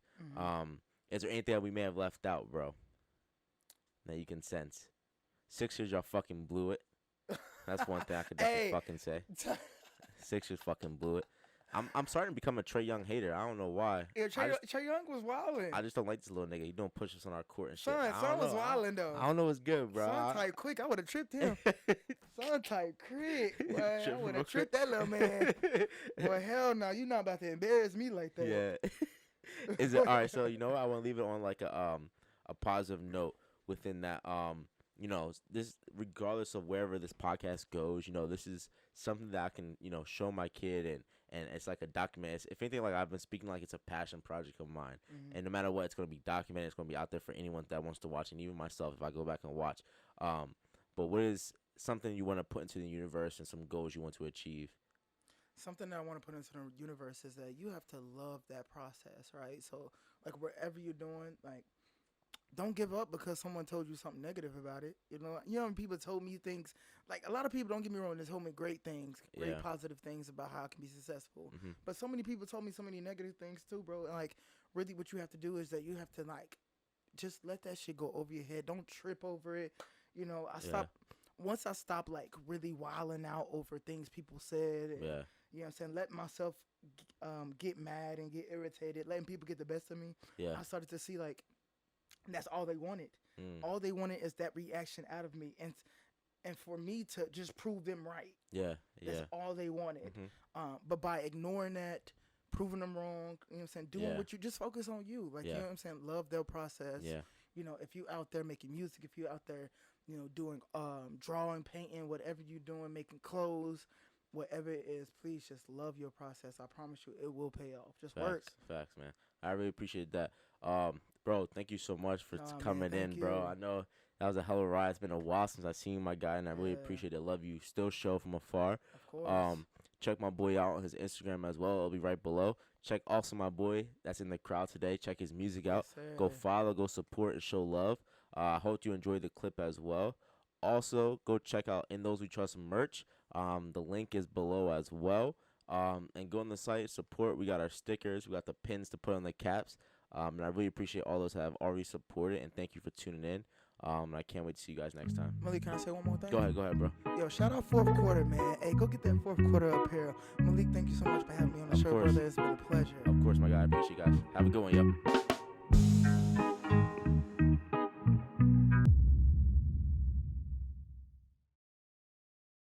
Speaker 1: Is there anything that we may have left out, bro, that you can sense? Sixers, y'all fucking blew it. That's one thing I could definitely
Speaker 2: Hey.
Speaker 1: fucking say. Sixers fucking blew it. I'm starting to become a Trae Young hater. I don't know why.
Speaker 2: Yeah,
Speaker 1: I
Speaker 2: Trae Young was wilding.
Speaker 1: I just don't like this little nigga. He doing push-ups on our court and shit.
Speaker 2: Son
Speaker 1: I don't
Speaker 2: was
Speaker 1: know.
Speaker 2: wilding though.
Speaker 1: I don't know what's good, bro.
Speaker 2: Son type quick. I would have tripped him. Son type quick. Boy, I
Speaker 1: Tripping
Speaker 2: would
Speaker 1: real
Speaker 2: have tripped that little man. Boy, hell no. You not about to embarrass me like that.
Speaker 1: Yeah. Is it all right? So what? I want to leave it on like a positive note within that. This regardless of wherever this podcast goes, this is something that I can show my kid and it's like a document. If anything, like I've been speaking like it's a passion project of mine, and no matter what, it's gonna be documented. It's gonna be out there for anyone that wants to watch, and even myself if I go back and watch. But what is something you want to put into the universe and some goals you want to achieve?
Speaker 2: Something that I want to put into the universe is that you have to love that process, right? So, like, wherever you're doing, like, don't give up because someone told you something negative about it. When people told me things, like, a lot of people, don't get me wrong, they told me great things, great positive things about how I can be successful. But so many people told me so many negative things too, bro. And, like, really what you have to do is that you have to, like, just let that shit go over your head. Don't trip over it. Once I stopped, like, really wilding out over things people said. And, you know what I'm saying? Let myself get mad and get irritated, letting people get the best of me.
Speaker 1: Yeah.
Speaker 2: I started to see, like, that's all they wanted. All they wanted is that reaction out of me. And for me to just prove them right.
Speaker 1: Yeah.
Speaker 2: That's all they wanted. But by ignoring that, proving them wrong, you know what I'm saying? Doing what you just focus on you. Like, you know what I'm saying? Love their process.
Speaker 1: Yeah.
Speaker 2: If you out there making music, if you out there, doing drawing, painting, whatever you doing, making clothes, whatever it is, please just love your process. I promise you it will pay off. Just work.
Speaker 1: Facts, man. I really appreciate that. Bro, thank you so much for coming
Speaker 2: thank
Speaker 1: in, bro.
Speaker 2: you.
Speaker 1: I know that was a hell of a ride. It's been a while since I seen my guy, and I really appreciate it. Love you. Still show from afar.
Speaker 2: Of course.
Speaker 1: Check my boy out on his Instagram as well. It'll be right below. Check also my boy that's in the crowd today. Check his music out.
Speaker 2: Yes,
Speaker 1: Go
Speaker 2: sir.
Speaker 1: follow, go support, and show love. I hope you enjoyed the clip as well. Also, go check out In Those We Trust merch. The link is below as well. And go on the site, support. We got our stickers. We got the pins to put on the caps. And I really appreciate all those that have already supported. And thank you for tuning in. And I can't wait to see you guys next time.
Speaker 2: Malik, can I say one more thing?
Speaker 1: Go ahead, bro.
Speaker 2: Yo, shout out fourth quarter, man. Hey, go get that fourth quarter apparel. Malik, thank you so much for having me on the
Speaker 1: Of
Speaker 2: show,
Speaker 1: course.
Speaker 2: brother. It's been a pleasure.
Speaker 1: Of course, my guy. I appreciate you guys. Have a good one, yo.